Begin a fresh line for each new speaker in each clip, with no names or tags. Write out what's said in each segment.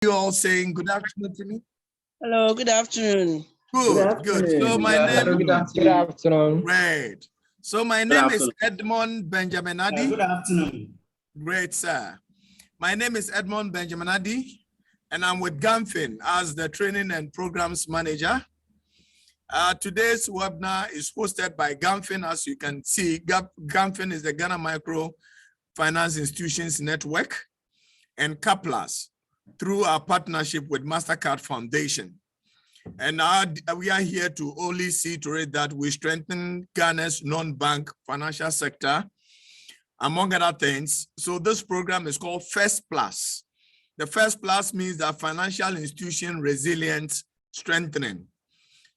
You all saying good afternoon to me?
Hello, good afternoon.
Good. So my name
Good afternoon.
Great. So my name is Edmond Benjamin Adi.
Good afternoon.
Great, sir. My name is Edmond Benjamin Adi, and I'm with GAMFIN as the Training and Programs Manager. Today's webinar is hosted by GAMFIN. As you can see, GAMFIN is the Ghana Micro Finance Institutions Network, and CAPLAS through our partnership with MasterCard Foundation. And we are here to only see to it that we strengthen Ghana's non-bank financial sector, among other things. So this program is called First Plus. The First Plus means that financial institution resilience strengthening.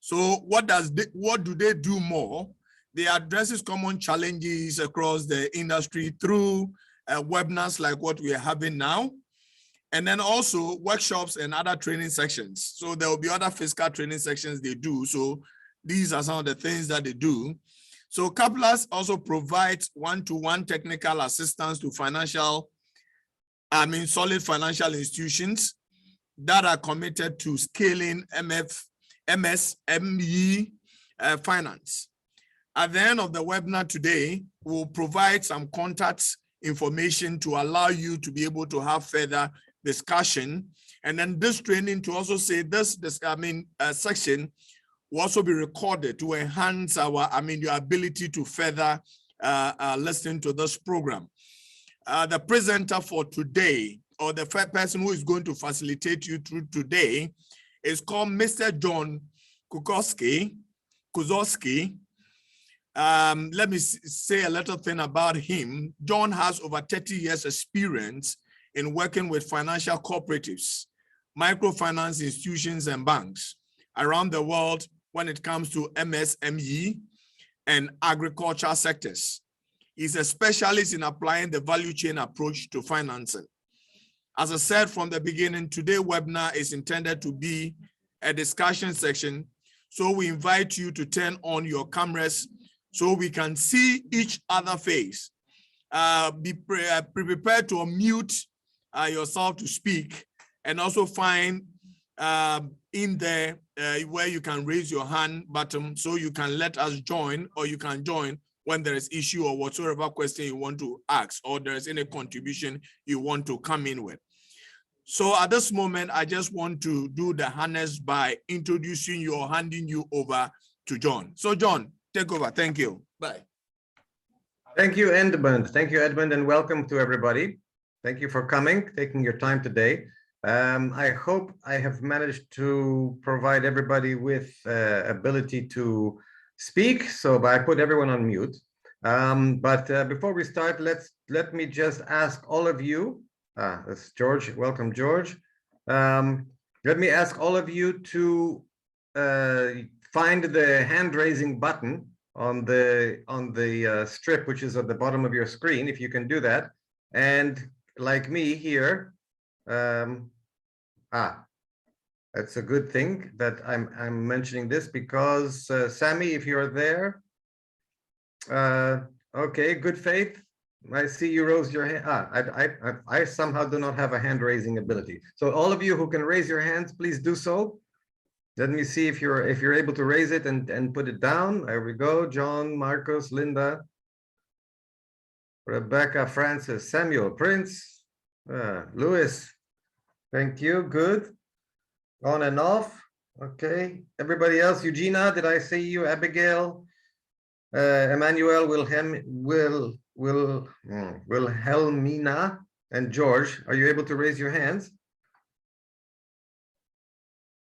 So what do they do more? They addresses common challenges across the industry through webinars like what we are having now, and then also workshops and other training sections. So there will be other fiscal training sections they do. So these are some of the things that they do. So CAPLAS also provides one-to-one technical assistance to solid financial institutions that are committed to scaling MSME finance. At the end of the webinar today, we'll provide some contact information to allow you to be able to have further discussion. And then this training to also say this section will also be recorded to enhance your ability to further listen to this program. The presenter for today, or the first person who is going to facilitate you through today, is called Mr. John Kuzowski. Let me say a little thing about him. John has over 30 years experience in working with financial cooperatives, microfinance institutions, and banks around the world when it comes to MSME and agriculture sectors. He's a specialist in applying the value chain approach to financing. As I said from the beginning, today's webinar is intended to be a discussion section. So we invite you to turn on your cameras so we can see each other face. Be prepared to unmute yourself to speak, and also find in there where you can raise your hand button so you can let us join, or you can join when there is issue or whatsoever question you want to ask, or there is any contribution you want to come in with. So at this moment, I just want to do the harness by introducing you or handing you over to John. So John, take over. Thank you. Bye.
Thank you, Edmund. Thank you, Edmund, and welcome to everybody. Thank you for coming, taking your time today. I hope I have managed to provide everybody with ability to speak, so I put everyone on mute. But before we start, let me just ask all of you. That's George. Welcome, George. Let me ask all of you to find the hand-raising button on the strip, which is at the bottom of your screen, if you can do that. And like me here, that's a good thing that I'm mentioning this, because Sammy, if you're there, okay, good faith. I see you rose your hand. I somehow do not have a hand raising ability. So all of you who can raise your hands, please do so. Let me see if you're able to raise it and put it down. There we go. John, Marcos, Linda, Rebecca, Francis, Samuel, Prince, Louis. Thank you. Good. On and off. Okay. Everybody else. Eugenia, did I see you? Abigail, Emmanuel, Wilhelmina, and George. Are you able to raise your hands?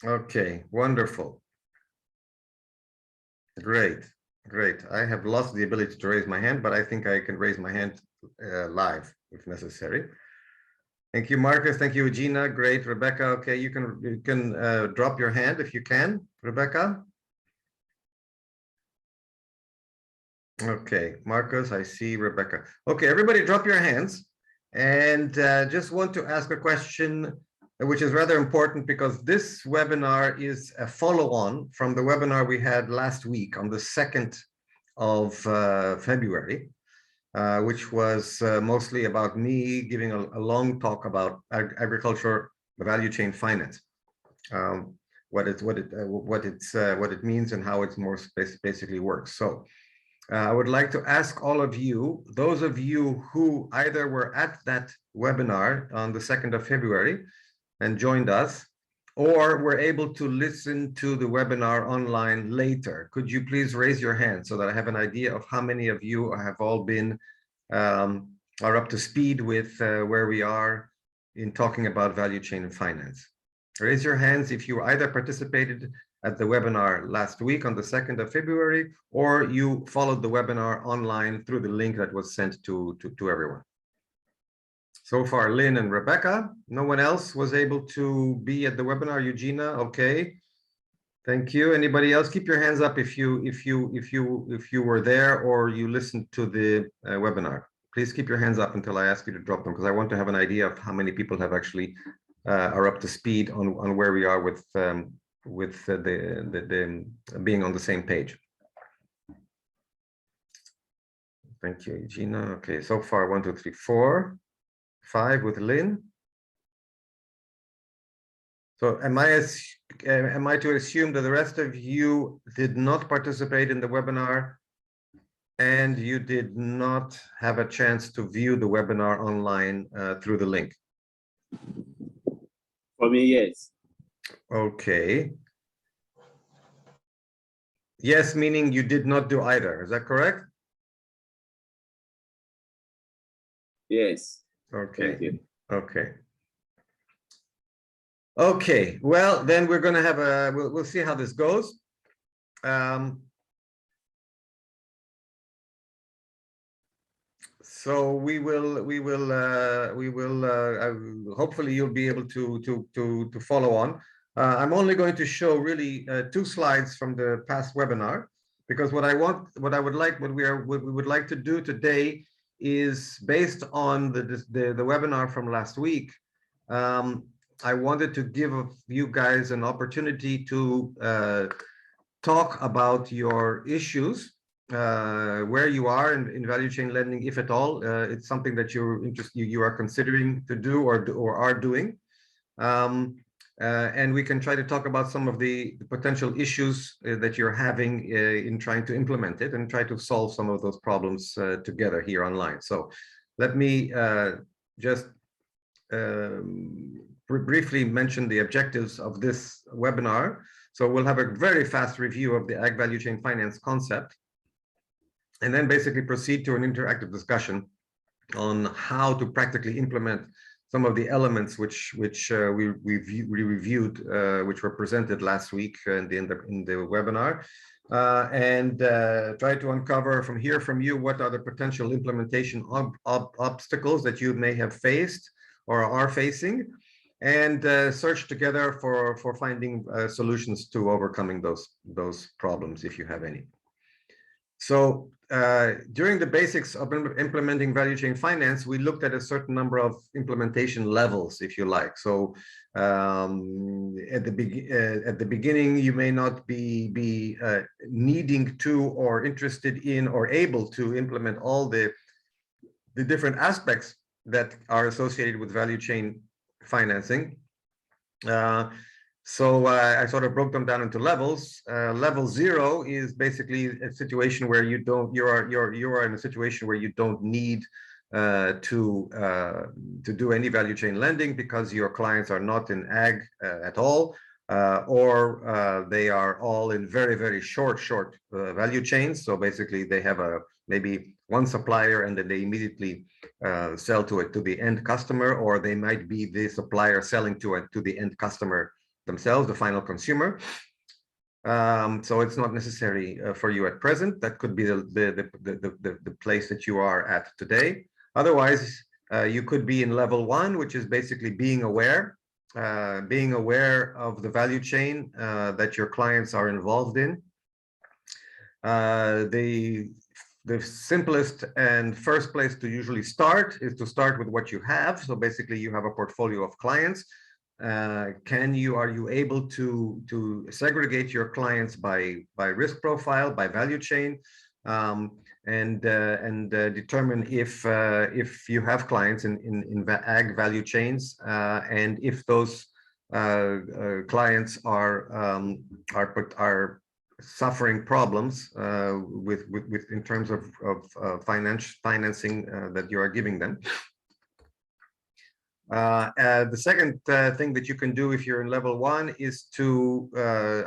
Okay, wonderful. Great. I have lost the ability to raise my hand, but I think I can raise my hand live if necessary. Thank you, Marcus. Thank you, Eugenia. Great. Rebecca, okay, you can drop your hand if you can, Rebecca. Okay, Marcus, I see Rebecca. Okay, everybody drop your hands, and just want to ask a question which is rather important, because this webinar is a follow-on from the webinar we had last week on the 2nd of February, which was mostly about me giving a long talk about agriculture value chain finance, what it means and how it more basically works. So I would like to ask all of you, those of you who either were at that webinar on the 2nd of February and joined us, or were able to listen to the webinar online later, could you please raise your hand so that I have an idea of how many of you have all been are up to speed with where we are in talking about value chain and finance. Raise your hands if you either participated at the webinar last week on the 2nd of February, or you followed the webinar online through the link that was sent to everyone. So far, Lynn and Rebecca. No one else was able to be at the webinar. Eugenia, okay. Thank you. Anybody else? Keep your hands up if you were there or you listened to the webinar. Please keep your hands up until I ask you to drop them, because I want to have an idea of how many people have actually are up to speed on where we are with the being on the same page. Thank you, Gina. Okay, so far 1, 2, 3, 4, 5 with Lynn. So am I to assume that the rest of you did not participate in the webinar and you did not have a chance to view the webinar online through the link?
For me, yes.
Okay. Yes, meaning you did not do either. Is that correct?
Yes.
Okay.
Thank you.
Okay. Okay. Well, then we're going to have a. We'll see how this goes. So we will. Hopefully, you'll be able to follow on. I'm only going to show really 2 slides from the past webinar, because what we would like to do today is based on the webinar from last week. I wanted to give you guys an opportunity to talk about your issues, where you are in value chain lending, if at all. It's something that you are considering to do or are doing. And we can try to talk about some of the potential issues that you're having in trying to implement it and try to solve some of those problems together here online. So let me just briefly mention the objectives of this webinar. So we'll have a very fast review of the Ag Value Chain Finance concept, and then basically proceed to an interactive discussion on how to practically implement some of the elements which we reviewed, which were presented last week in the webinar, and try to uncover from you what are the potential implementation obstacles that you may have faced or are facing, and search together for finding solutions to overcoming those problems if you have any. So during the basics of implementing value chain finance, we looked at a certain number of implementation levels, if you like. So at the beginning, you may not be needing to or interested in or able to implement all the different aspects that are associated with value chain financing. So I sort of broke them down into levels. Level 0 is basically a situation where you are in a situation where you don't need to do any value chain lending because your clients are not in ag at all, or they are all in very short value chains. So basically they have maybe one supplier and then they immediately sell to the end customer, or they might be the supplier selling to the end customer themselves, the final consumer. So it's not necessary for you at present. That could be the place that you are at today. Otherwise, you could be in level 1, which is basically being aware of the value chain that your clients are involved in. The simplest and first place to usually start is to start with what you have. So basically, you have a portfolio of clients. Are you able to segregate your clients by risk profile, by value chain? and determine if you have clients in ag value chains, and if those clients are suffering problems with in terms of financing that you are giving them. The second thing that you can do if you're in level 1 is to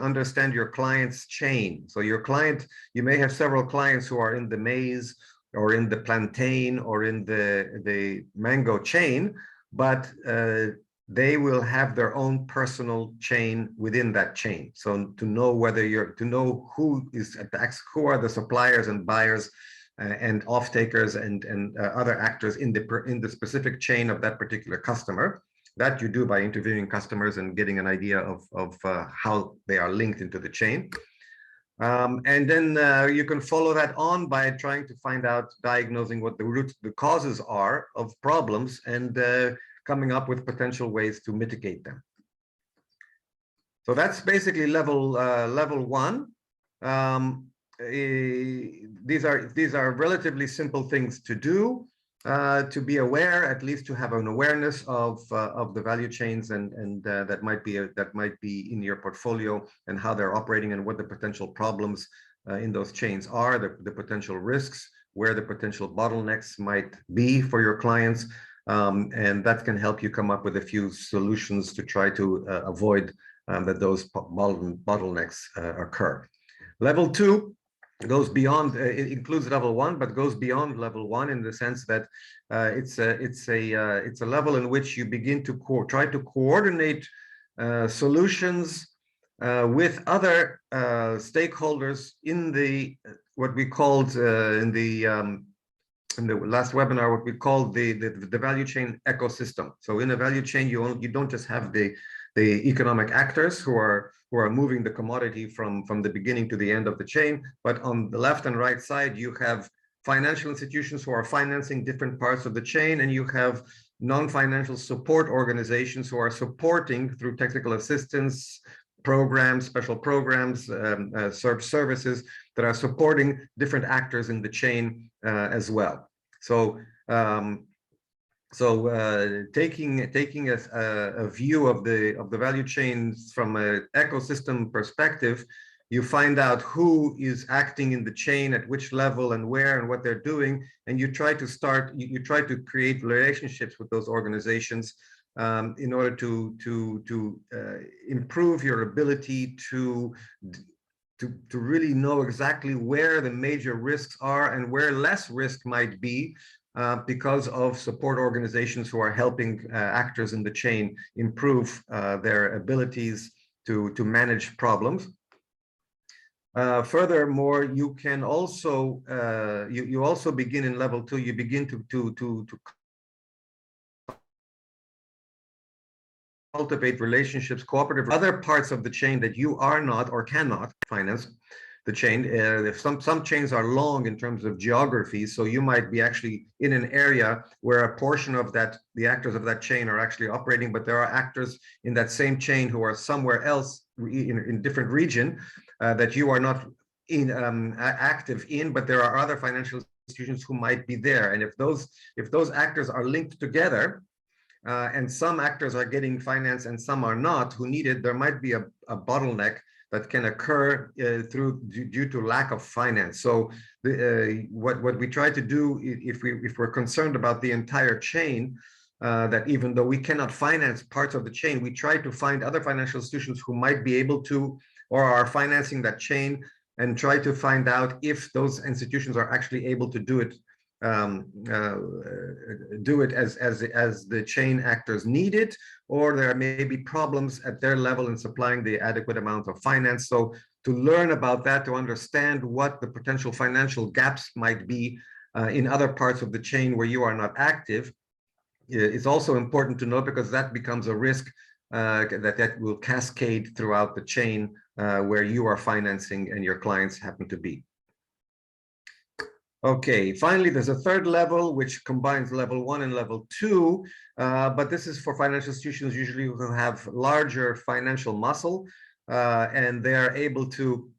understand your client's chain. So your client, you may have several clients who are in the maize or in the plantain or in the mango chain, but they will have their own personal chain within that chain. So to know whether to know who are the suppliers and buyers and off-takers and other actors in the specific chain of that particular customer. That you do by interviewing customers and getting an idea of how they are linked into the chain. And then you can follow that on by trying to find out, diagnosing what the causes are of problems, and coming up with potential ways to mitigate them. So that's basically level 1. These are relatively simple things to do, to be aware, at least to have an awareness of the value chains and that might be in your portfolio, and how they're operating, and what the potential problems in those chains are, the potential risks, where the potential bottlenecks might be for your clients, and that can help you come up with a few solutions to try to avoid that those bottlenecks occur. Level 2 goes beyond, it includes level 1, but goes beyond level 1 in the sense that it's a level in which you begin to try to coordinate solutions with other stakeholders in the what we called in the last webinar, what we called the value chain ecosystem. So in a value chain, you don't just have the economic actors who are moving the commodity from the beginning to the end of the chain, but on the left and right side, you have financial institutions who are financing different parts of the chain, and you have non-financial support organizations who are supporting through technical assistance programs, special programs, services that are supporting different actors in the chain as well. So taking a view of the value chains from an ecosystem perspective, you find out who is acting in the chain at which level and where and what they're doing, and you try to create relationships with those organizations in order to improve your ability to really know exactly where the major risks are and where less risk might be, because of support organizations who are helping actors in the chain improve their abilities to manage problems. Furthermore, you can also you also begin in level 2. You begin to cultivate relationships, cooperative, other parts of the chain that you are not or cannot finance. The chain, some chains are long in terms of geography, so you might be actually in an area where a portion of the actors of that chain are actually operating, but there are actors in that same chain who are somewhere else in different region that you are not active in, but there are other financial institutions who might be there. And if those actors are linked together, and some actors are getting finance and some are not who need it, there might be a bottleneck that can occur due to lack of finance. So what we try to do, if we're concerned about the entire chain, that even though we cannot finance parts of the chain, we try to find other financial institutions who might be able to, or are financing that chain, and try to find out if those institutions are actually able to do it as the chain actors need it, or there may be problems at their level in supplying the adequate amount of finance. So to learn about that, to understand what the potential financial gaps might be in other parts of the chain where you are not active, is also important to know, because that becomes a risk that will cascade throughout the chain where you are financing and your clients happen to be. Okay, finally, there's a third level which combines level 1 and level 2, but this is for financial institutions usually who have larger financial muscle, and they are able to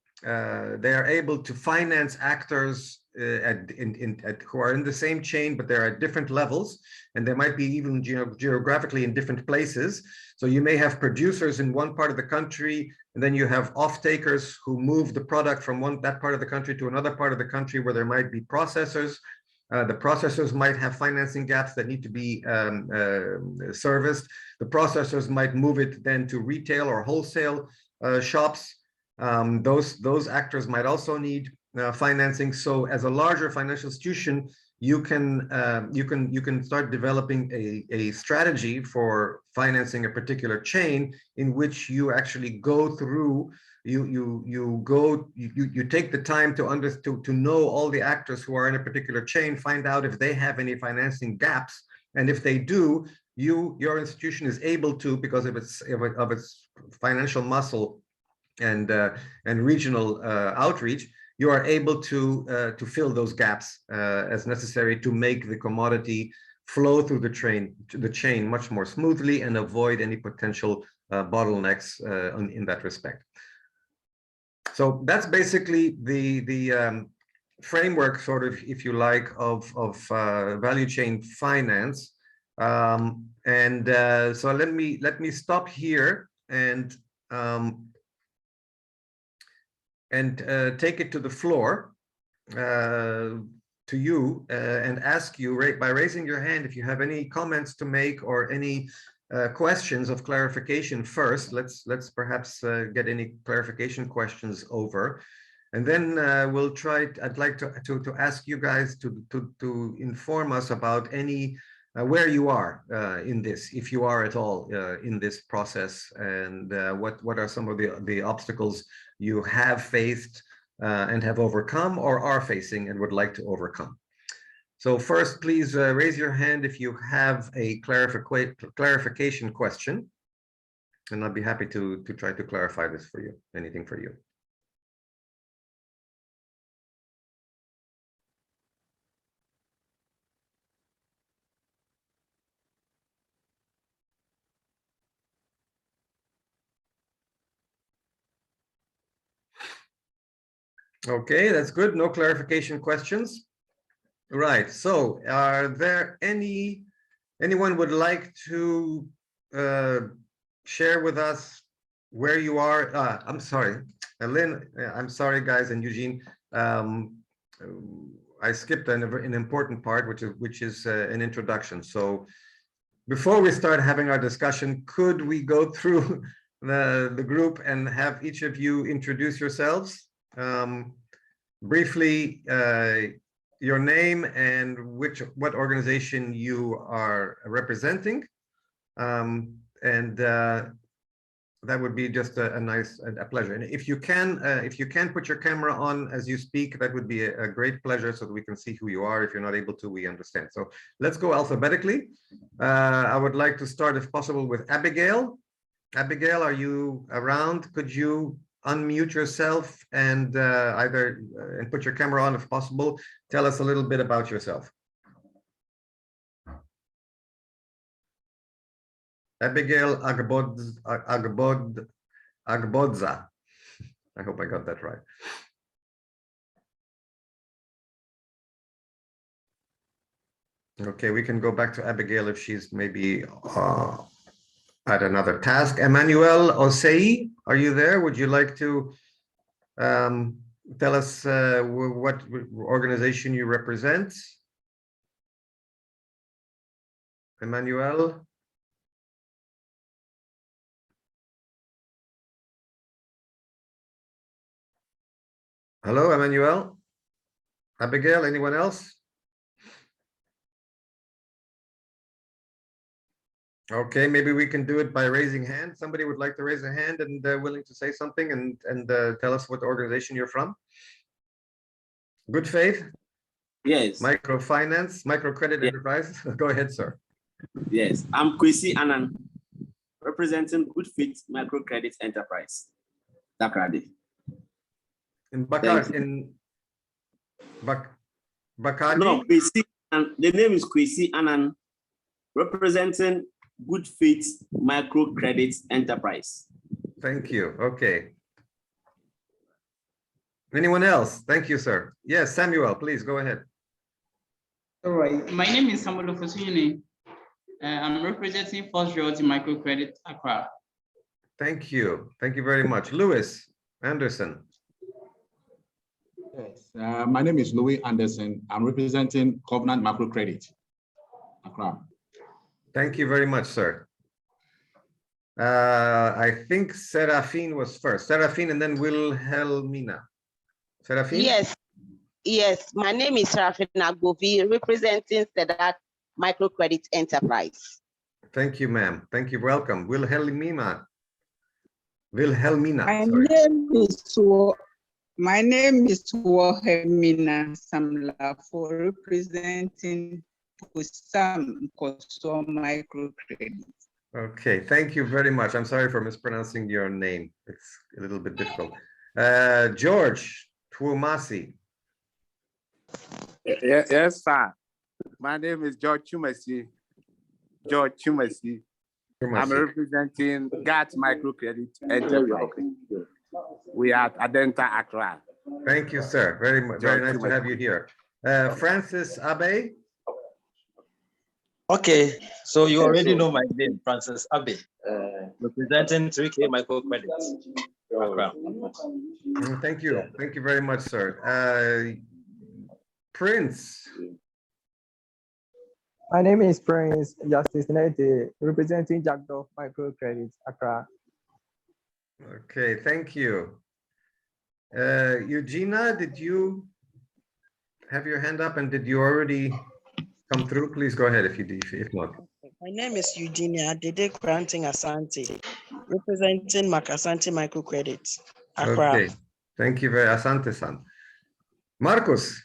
finance actors who are in the same chain, but they're at different levels, and they might be even geographically in different places. So you may have producers in one part of the country, and then you have off-takers who move the product from that part of the country to another part of the country where there might be processors. The processors might have financing gaps that need to be serviced. The processors might move it then to retail or wholesale shops. Those actors might also need financing. So as a larger financial institution, you can start developing a strategy for financing a particular chain in which you actually go through. You take the time to know all the actors who are in a particular chain, find out if they have any financing gaps, and if they do, your institution is able to, because of its financial muscle and regional outreach, you are able to fill those gaps as necessary to make the commodity flow through the chain much more smoothly and avoid any potential bottlenecks in that respect. So that's basically the framework, sort of, if you like, of value chain finance. So let me stop here and take it to the floor to you and ask you by raising your hand if you have any comments to make or any questions of clarification first. Let's perhaps get any clarification questions over, and then we'll try. I'd like to ask you guys to inform us about any where you are in this, if you are at all in this process, and what are some of the obstacles you have faced and have overcome, or are facing and would like to overcome. So first, please raise your hand if you have a clarification question, and I'll be happy to try to clarify this for you, anything for you. Okay, that's good. No clarification questions. Right. So, are there anyone would like to share with us where you are? I'm sorry, Lynn. I'm sorry, guys, and Eugene. I skipped an important part, which is an introduction. So, before we start having our discussion, could we go through the group and have each of you introduce yourselves? Briefly, your name and what organization you are representing, and that would be just a pleasure. And if you can put your camera on as you speak, that would be a great pleasure, so that we can see who you are. If you're not able to, we understand. So let's go alphabetically. I would like to start, if possible, with Abigail. Abigail, are you around? Could you unmute yourself and and put your camera on if possible? Tell us a little bit about yourself. Abigail Agbodza. I hope I got that right. Okay, we can go back to Abigail if she's maybe at another task. Emmanuel Osei, are you there? Would you like to tell us what organization you represent? Emmanuel? Hello, Emmanuel? Abigail, anyone else? Okay, maybe we can do it by raising hands. Somebody would like to raise a hand and willing to say something and tell us what organization you're from. Good Faith?
Yes.
Microfinance, microcredit enterprise. Go ahead, sir.
Yes, I'm Kwesi Annan, representing Good Faith Microcredit Enterprise, Takoradi.
In Bakar, Bacardi?
No, Kwesi, and the name is Kwesi Annan, representing Good Faith Microcredit Enterprise.
Thank you. Okay. Anyone else? Thank you, sir. Yes, Samuel, please go ahead.
All right, my name is Samuel Ofosuni. I'm representing First Realty Microcredit Accra.
Thank you. Thank you very much. Lewis Anderson.
Yes, my name is Louis Anderson. I'm representing Covenant Microcredit, Accra.
Thank you very much, sir. I think Serafine was first. Serafine and then Wilhelmina. Serafine?
Yes. My name is Serafina Govi, representing Sedat Microcredit Enterprise.
Thank you, ma'am. Thank you. Welcome. Wilhelmina.
My name is Wilhelmina Samla for representing Pusam Koso Microcredit.
Okay, thank you very much. I'm sorry for mispronouncing your name. It's a little bit difficult. George Twumasi.
Yes, sir. My name is George Chumasi. I'm representing GAT Microcredit Enterprise. We are at Adenta, Accra.
Thank you, sir. Very much. Very nice to have you here. Francis Abe.
Okay, so you already know my name, Francis Abe, representing 3K Microcredit. Accra.
Thank you. Thank you very much, sir. Prince.
My name is Prince Justice Nete, representing Jackdaw Microcredit, Accra.
Okay, thank you. Eugenia, did you have your hand up and did you already come through? Please go ahead if not.
My name is Eugenia Dede Granting Asante, representing Macasante Microcredit, Accra.
Okay, thank you very Asante-san. Marcos.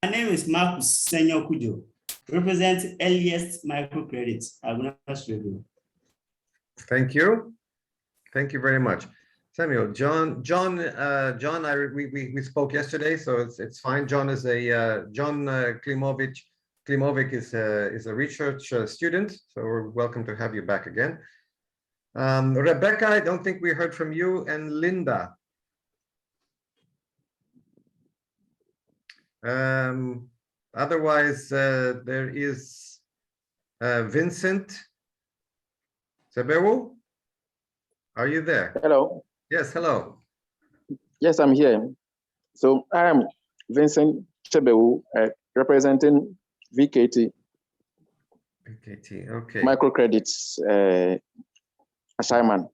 My name is Marcus Senyor Kujo, represent Earliest Microcredit, Aguna Studio.
Thank you. Thank you very much. Samuel, John, we spoke yesterday, so it's fine. John is a John Klimovic is a research student, so we're welcome to have you back again. Rebecca, I don't think we heard from you, and Linda. Otherwise, there is Vincent Sebewu. Are you there?
Hello.
Yes, hello.
Yes, I'm here. So I am Vincent Sebewu, representing VKT.
VKT, okay.
Microcredits assignment.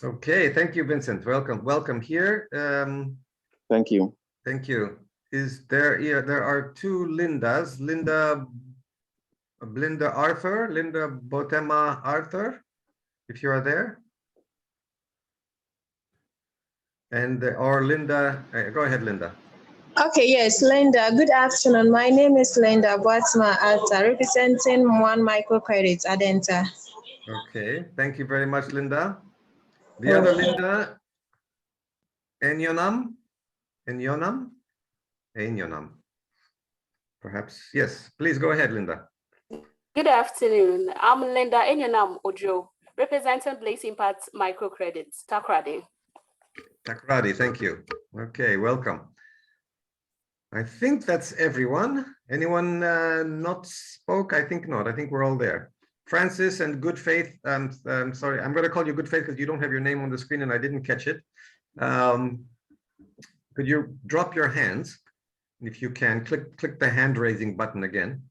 Okay, thank you, Vincent. Welcome here.
Thank you.
Thank you. Is there? Yeah, there are two Lindas. Linda Arthur, Linda Botema Arthur, if you are there. And or Linda, go ahead, Linda.
Okay, yes, Linda. Good afternoon. My name is Linda Botema Arthur, representing One Microcredit Adenta.
Okay, thank you very much, Linda. The other Linda, Enyonam. Perhaps, yes. Please go ahead, Linda.
Good afternoon. I'm Linda Enyonam Ojo, representing Blaze Impact Microcredits, Takrady.
Takrady, thank you. Okay, welcome. I think that's everyone. Anyone not spoke? I think not. I think we're all there. Francis and Good Faith. Sorry, I'm going to call you Good Faith because you don't have your name on the screen and I didn't catch it. Could you drop your hands? If you can, click the hand raising button again.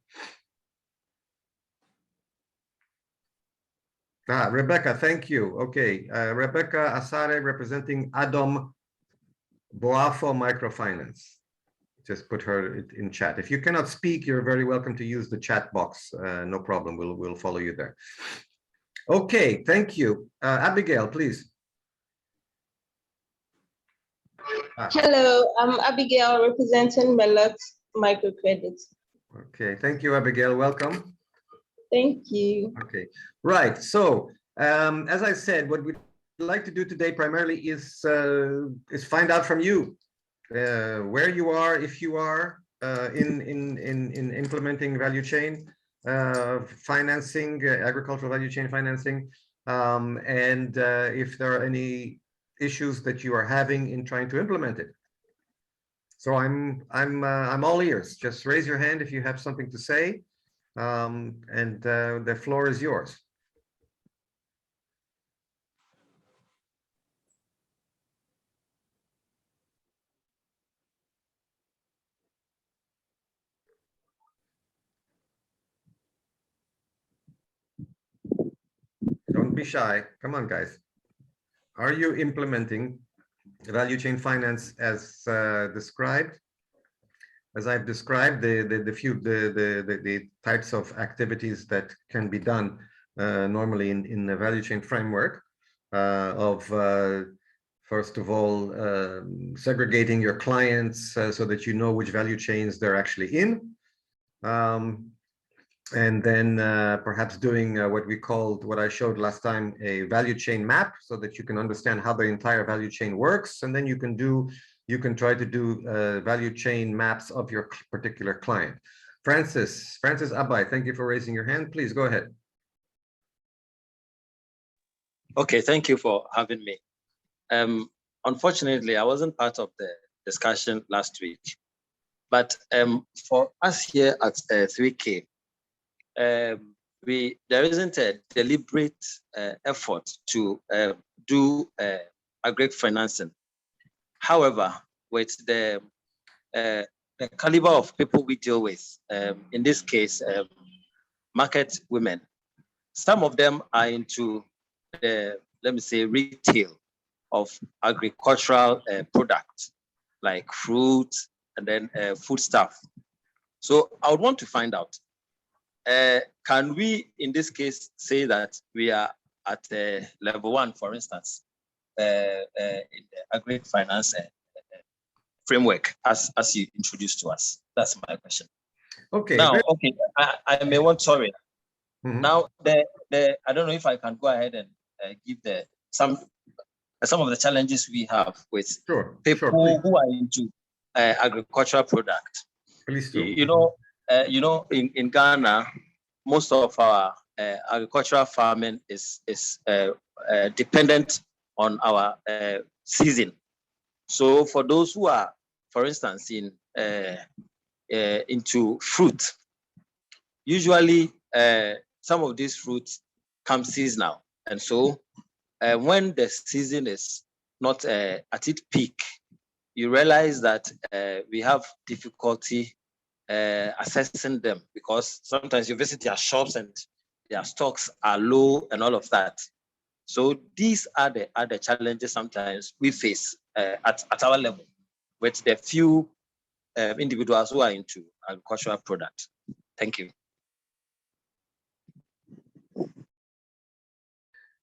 Rebecca, thank you. Okay, Rebecca Asare representing Adom Boafo Microfinance. Just put her in chat. If you cannot speak, you're very welcome to use the chat box. No problem. We'll follow you there. Okay, thank you. Abigail, please.
Hello, I'm Abigail representing Melot Microcredit.
Okay, thank you, Abigail. Welcome.
Thank you.
Okay, right. So, as I said, what we'd like to do today primarily is find out from you where you are, if you are in implementing value chain financing, agricultural value chain financing, and if there are any issues that you are having in trying to implement it. So I'm all ears. Just raise your hand if you have something to say, and the floor is yours. Don't be shy. Come on, guys. Are you implementing value chain finance as described? As I've described, the types of activities that can be done normally in the value chain framework of first of all, segregating your clients so that you know which value chains they're actually in. And then perhaps doing what I showed last time, a value chain map, so that you can understand how the entire value chain works. And then you can try to do value chain maps of your particular client. Francis Abai, thank you for raising your hand. Please go ahead.
Okay, thank you for having me. Unfortunately, I wasn't part of the discussion last week, but for us here at 3K, there isn't a deliberate effort to do agri financing. However, with the caliber of people we deal with, in this case, market women, some of them are into the, let me say, retail of agricultural products like fruit and then food stuff. So I would want to find out, can we, in this case, say that we are at level 1, for instance, in the agri finance framework as you introduced to us? That's my question.
Okay.
Now, okay, I may want, sorry.
Mm-hmm.
Now, I don't know if I can go ahead and give some of the challenges we have with people who are into agricultural product.
Please do.
You know, in Ghana, most of our agricultural farming is dependent on our season. So for those who are, for instance, into fruit, usually some of these fruits come seasonal, and so when the season is not at its peak, you realize that we have difficulty assessing them, because sometimes you visit their shops and their stocks are low and all of that. So these are the challenges sometimes we face at our level with the few individuals who are into agricultural products. Thank you.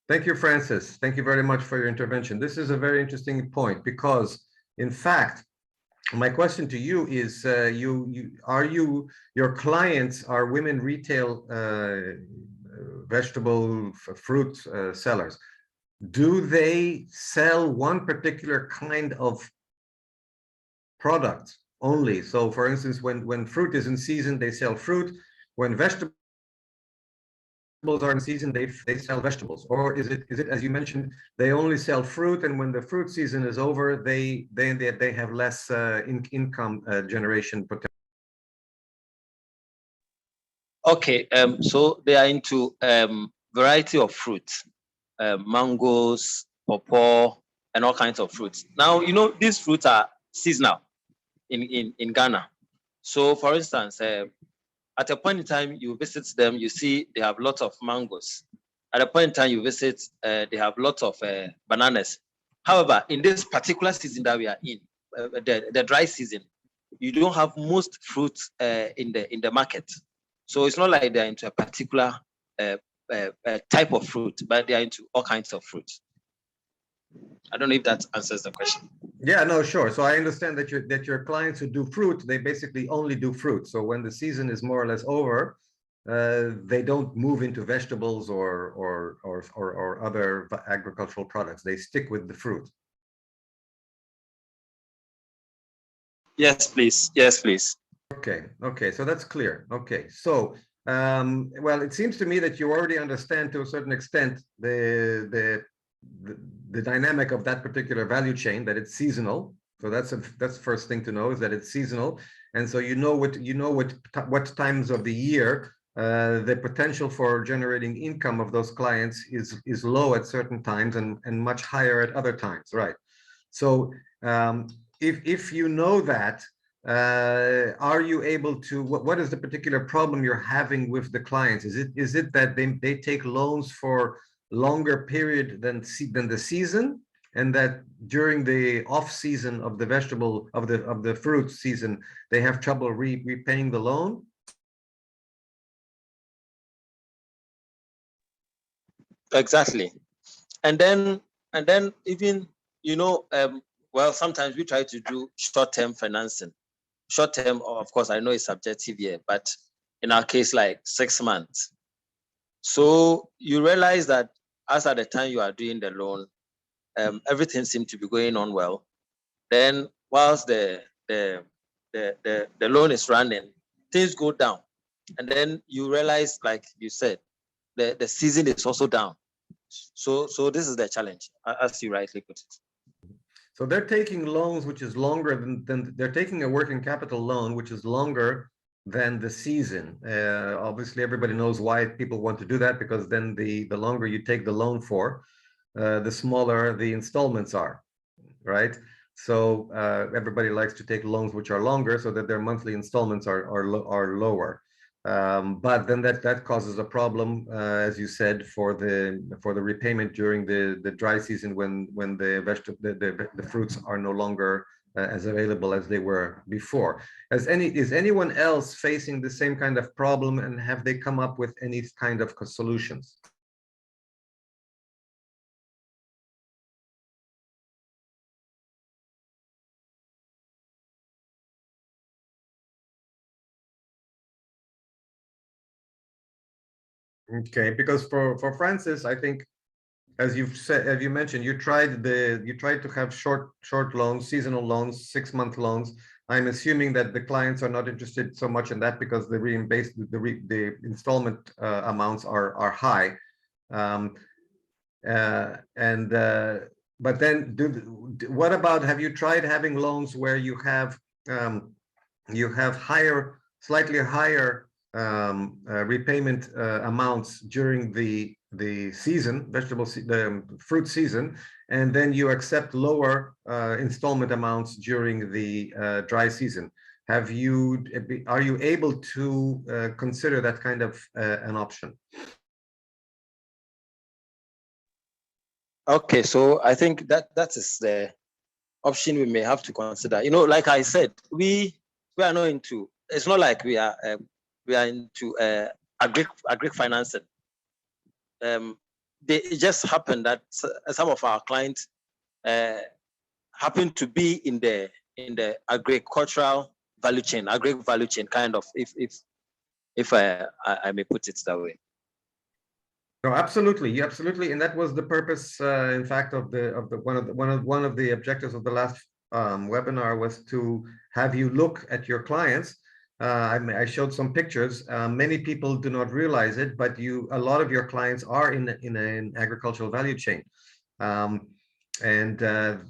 Thank you, Francis. Thank you very much for your intervention. This is a very interesting point, because in fact, my question to you is, your clients are women retail vegetable fruit sellers. Do they sell one particular kind of product only? So for instance, when fruit is in season, they sell fruit. When vegetables are in season, they sell vegetables. Or is it, as you mentioned, they only sell fruit, and when the fruit season is over, they have less income generation potential?
Okay, so they are into variety of fruits, mangoes, pawpaw, and all kinds of fruits. Now, you know, these fruits are seasonal in Ghana. So for instance, at a point in time, you visit them, you see they have lots of mangoes. At a point in time, you visit, they have lots of bananas. However, in this particular season that we are in, the dry season, you don't have most fruits in the market. So it's not like they're into a particular type of fruit, but they are into all kinds of fruits. I don't know if that answers the question.
Yeah, no, sure. So I understand that your clients who do fruit, they basically only do fruit. So when the season is more or less over, they don't move into vegetables or other agricultural products. They stick with the fruit.
Yes, please. Yes, please.
Okay, so that's clear. Okay, so well, it seems to me that you already understand to a certain extent the the dynamic of that particular value chain, that it's seasonal. So that's the first thing to know, is that it's seasonal. And so you know what times of the year the potential for generating income of those clients is low at certain times and much higher at other times, right? So if you know that, are you able to, what is the particular problem you're having with the clients? Is it that they take loans for longer period than the season, and that during the off season of the vegetable of the fruit season they have trouble repaying the loan?
Exactly. And then even, well, sometimes we try to do short-term financing. Short-term, of course, I know it's subjective here, but in our case, like 6 months. So you realize that as at the time you are doing the loan, everything seemed to be going on well. Then whilst the loan is running, things go down. And then you realize, like you said, the season is also down. So this is the challenge, as you rightly put it.
So they're taking loans which is longer than they're taking a working capital loan which is longer than the season. Obviously, everybody knows why people want to do that, because then the longer you take the loan for, the smaller the installments are, right? So everybody likes to take loans which are longer so that their monthly installments are lower. But then that causes a problem, as you said, for the repayment during the dry season when the fruits are no longer as available as they were before. Is anyone else facing the same kind of problem, and have they come up with any kind of solutions? Okay, because for Francis, I think, as you mentioned, you tried to have short loans, seasonal loans, 6-month loans. I'm assuming that the clients are not interested so much in that because the installment amounts are high. But then what about, have you tried having loans where you have slightly higher repayment amounts during the season, the fruit season, and then you accept lower installment amounts during the dry season? Are you able to consider that kind of an option?
Okay, so I think that is the option we may have to consider. Like I said, we are not into. It's not like we are into agri financing. It just happened that some of our clients happen to be in the agricultural value chain, kind of, if I may put it that way.
No, absolutely, absolutely, and that was the purpose, in fact, of one of the objectives of the last webinar, was to have you look at your clients. I showed some pictures. Many people do not realize it, but a lot of your clients are in an agricultural value chain, and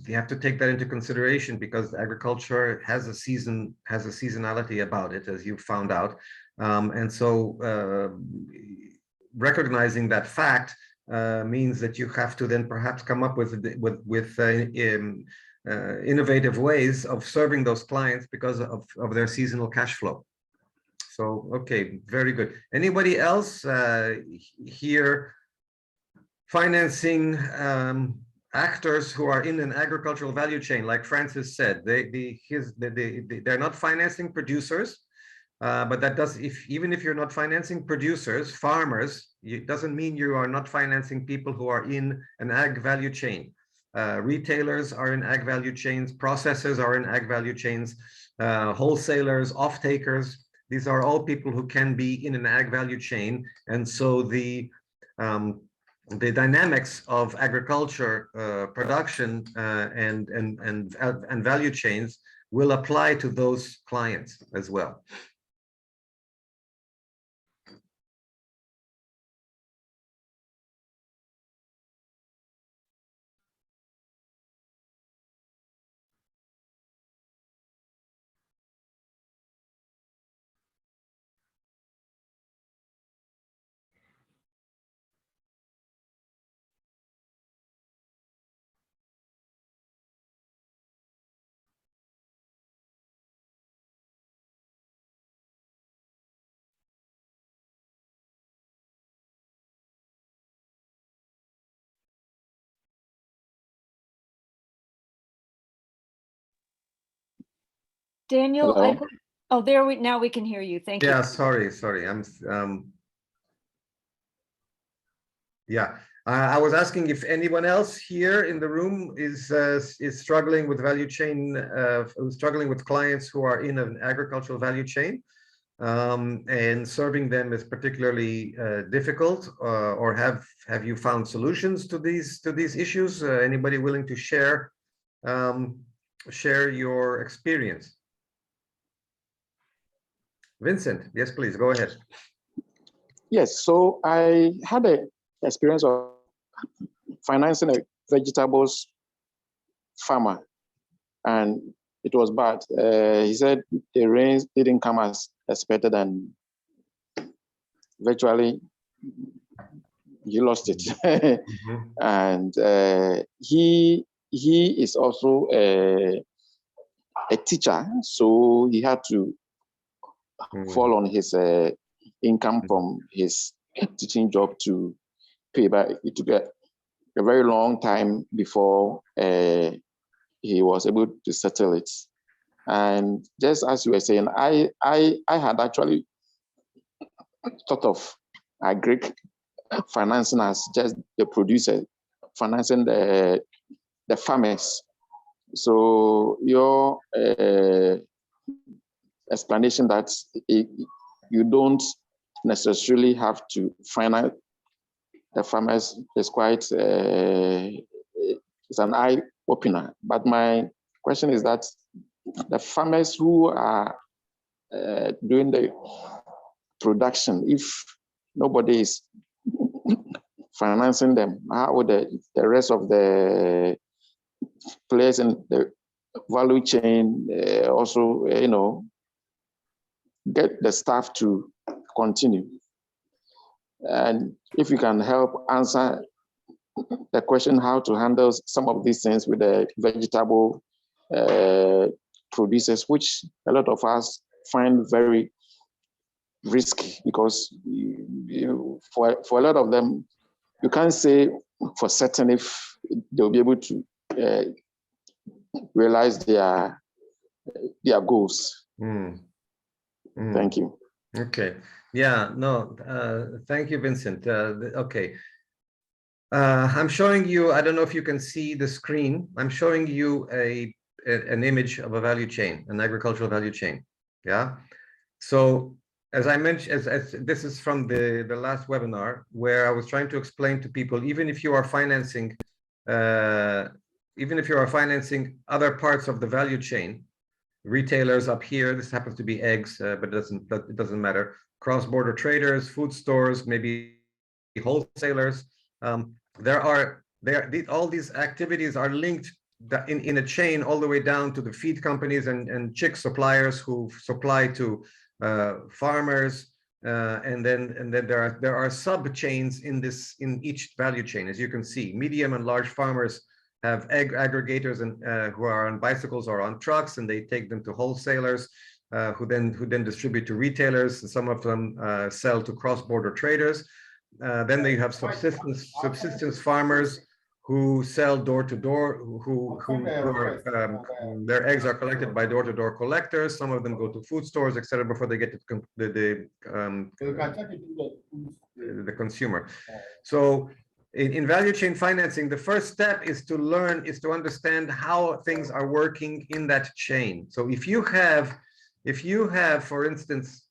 you have to take that into consideration, because agriculture has a seasonality about it, as you found out, and so recognizing that fact means that you have to then perhaps come up with innovative ways of serving those clients because of their seasonal cash flow. So, okay, very good. Anybody else here financing actors who are in an agricultural value chain? Like Francis said, they're not financing producers. But that does, even if you're not financing producers, farmers, it doesn't mean you are not financing people who are in an ag value chain. Retailers are in ag value chains, processors are in ag value chains, wholesalers, off-takers. These are all people who can be in an ag value chain. And so the dynamics of agriculture production and value chains will apply to those clients as well.
Daniel, I
Hello?
could, oh, now we can hear you. Thank you.
Yeah, sorry. Yeah, I was asking if anyone else here in the room is struggling with value chain, struggling with clients who are in an agricultural value chain, and serving them is particularly difficult, or have you found solutions to these issues? Anybody willing to share your experience? Vincent, yes, please go ahead.
Yes, so I had a experience of financing a vegetables farmer, and it was bad. He said the rains didn't come as expected, and virtually he lost it. And he is also a teacher, so he had to fall on his income from his teaching job to pay back. It took a very long time before he was able to settle it. And just as you were saying, I had actually thought of agric financing as just the producer financing the farmers. So your explanation that you don't necessarily have to finance the farmers is quite it's an eye opener. But my question is that the farmers who are doing the production, if nobody is financing them, how would the rest of the players in the value chain also, get the staff to continue? And if you can help answer the question how to handle some of these things with the vegetable producers, which a lot of us find very risky, because for a lot of them, you can't say for certain if they'll be able to realize their goals. Thank you.
Okay. Yeah, no, thank you, Vincent. Okay. I'm showing you, I don't know if you can see the screen. I'm showing you an image of a value chain, an agricultural value chain. Yeah. So as I mentioned, as this is from the last webinar, where I was trying to explain to people, even if you are financing other parts of the value chain, retailers up here, this happens to be eggs, but it doesn't matter. Cross-border traders, food stores, maybe wholesalers. All these activities are linked in a chain all the way down to the feed companies and chick suppliers who supply to farmers, and then there are sub chains in each value chain. As you can see, medium and large farmers have egg aggregators and who are on bicycles or on trucks, and they take them to wholesalers who then distribute to retailers, and some of them sell to cross-border traders. Then they have subsistence farmers who sell door to door, their eggs are collected by door-to-door collectors. Some of them go to food stores, etc., before they get to the consumer. So in value chain financing, the first step is to understand how things are working in that chain. So if you have, for instance,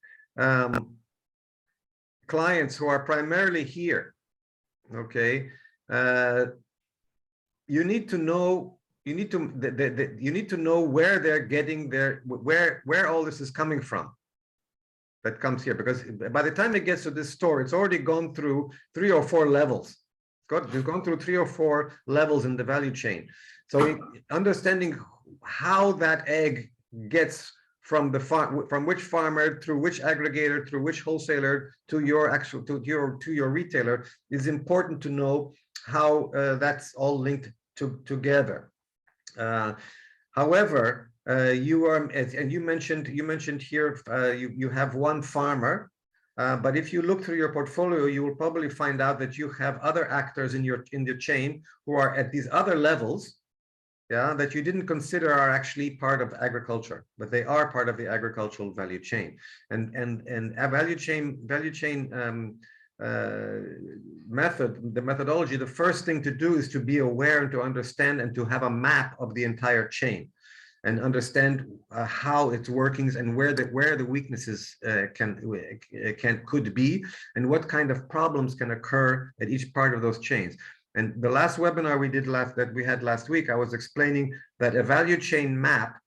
clients who are primarily here, okay, you need to know where they're getting where all this is coming from. That comes here, because by the time it gets to this store, it's already gone through 3 or 4 levels. It's gone through 3 or 4 levels in the value chain. So understanding how that egg gets from which farmer, through which aggregator, through which wholesaler, to your retailer, is important to know how that's all linked together. However, you mentioned here you have one farmer, but if you look through your portfolio, you will probably find out that you have other actors in the chain who are at these other levels, yeah, that you didn't consider are actually part of agriculture, but they are part of the agricultural value chain. And a value chain methodology, the first thing to do is to be aware and to understand and to have a map of the entire chain and understand how its workings and where the weaknesses could be and what kind of problems can occur at each part of those chains. And the last webinar we had last week, I was explaining that a value chain map,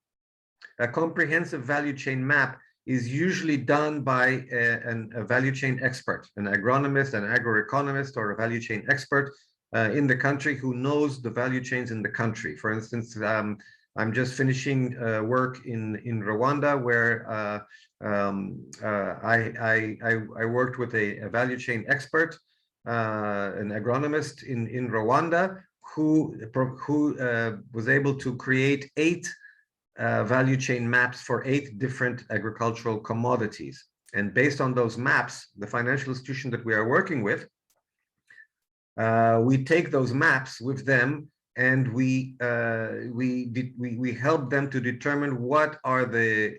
a comprehensive value chain map, is usually done by a value chain expert, an agronomist, an agroeconomist, or a value chain expert in the country who knows the value chains in the country. For instance, I'm just finishing work in Rwanda, where I worked with a value chain expert, an agronomist in Rwanda, who was able to create 8 value chain maps for 8 different agricultural commodities. And based on those maps, the financial institution that we are working with, we take those maps with them and we help them to determine what are the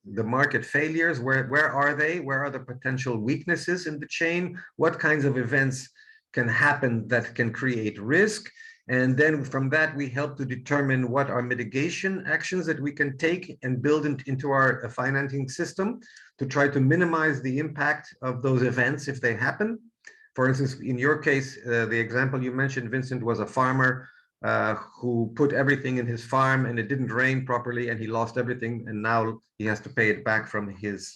market failures, where are they, where are the potential weaknesses in the chain, what kinds of events can happen that can create risk. And then from that, we help to determine what are mitigation actions that we can take and build into our financing system to try to minimize the impact of those events if they happen. For instance, in your case, the example you mentioned, Vincent, was a farmer who put everything in his farm and it didn't rain properly and he lost everything, and now he has to pay it back from his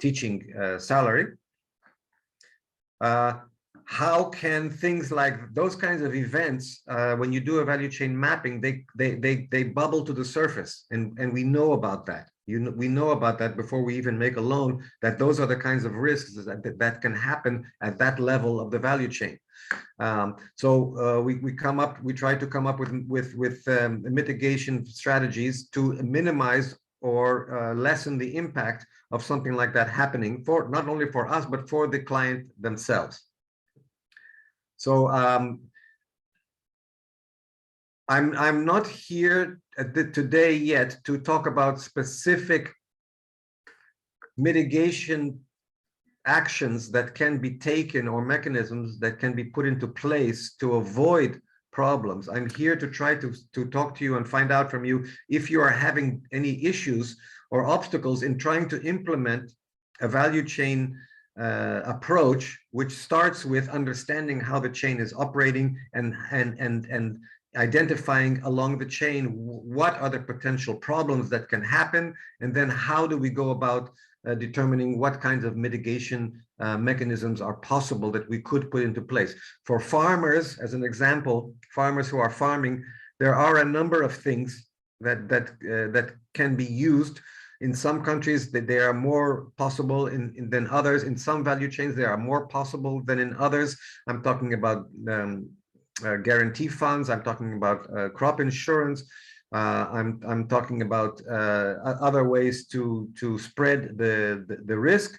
teaching salary. How can things like those kinds of events, when you do a value chain mapping, they bubble to the surface, and we know about that. We know about that before we even make a loan, that those are the kinds of risks that can happen at that level of the value chain. We try to come up with mitigation strategies to minimize or lessen the impact of something like that happening, for not only for us but for the client themselves. So I'm not here today yet to talk about specific mitigation actions that can be taken or mechanisms that can be put into place to avoid problems. I'm here to try to talk to you and find out from you if you are having any issues or obstacles in trying to implement a value chain approach, which starts with understanding how the chain is operating and identifying along the chain what are the potential problems that can happen, and then how do we go about determining what kinds of mitigation mechanisms are possible that we could put into place. For farmers, as an example, farmers who are farming, there are a number of things that can be used. In some countries, they are more possible than others. In some value chains, they are more possible than in others. I'm talking about guarantee funds. I'm talking about crop insurance. I'm talking about other ways to spread the risk.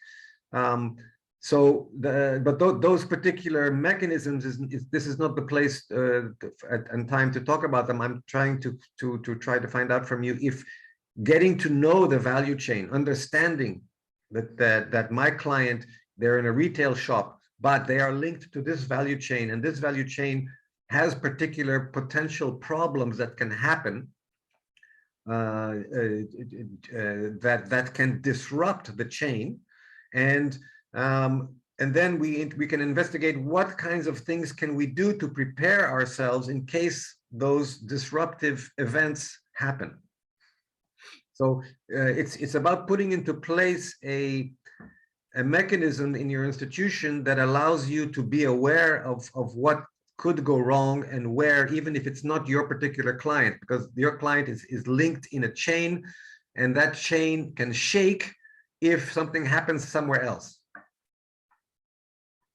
Those particular mechanisms, this is not the place and time to talk about them. I'm trying to find out from you if getting to know the value chain, understanding that my client, they're in a retail shop, but they are linked to this value chain, and this value chain has particular potential problems that can happen, that can disrupt the chain, and then we can investigate what kinds of things can we do to prepare ourselves in case those disruptive events happen. So it's about putting into place a mechanism in your institution that allows you to be aware of what could go wrong and where, even if it's not your particular client, because your client is linked in a chain, and that chain can shake if something happens somewhere else.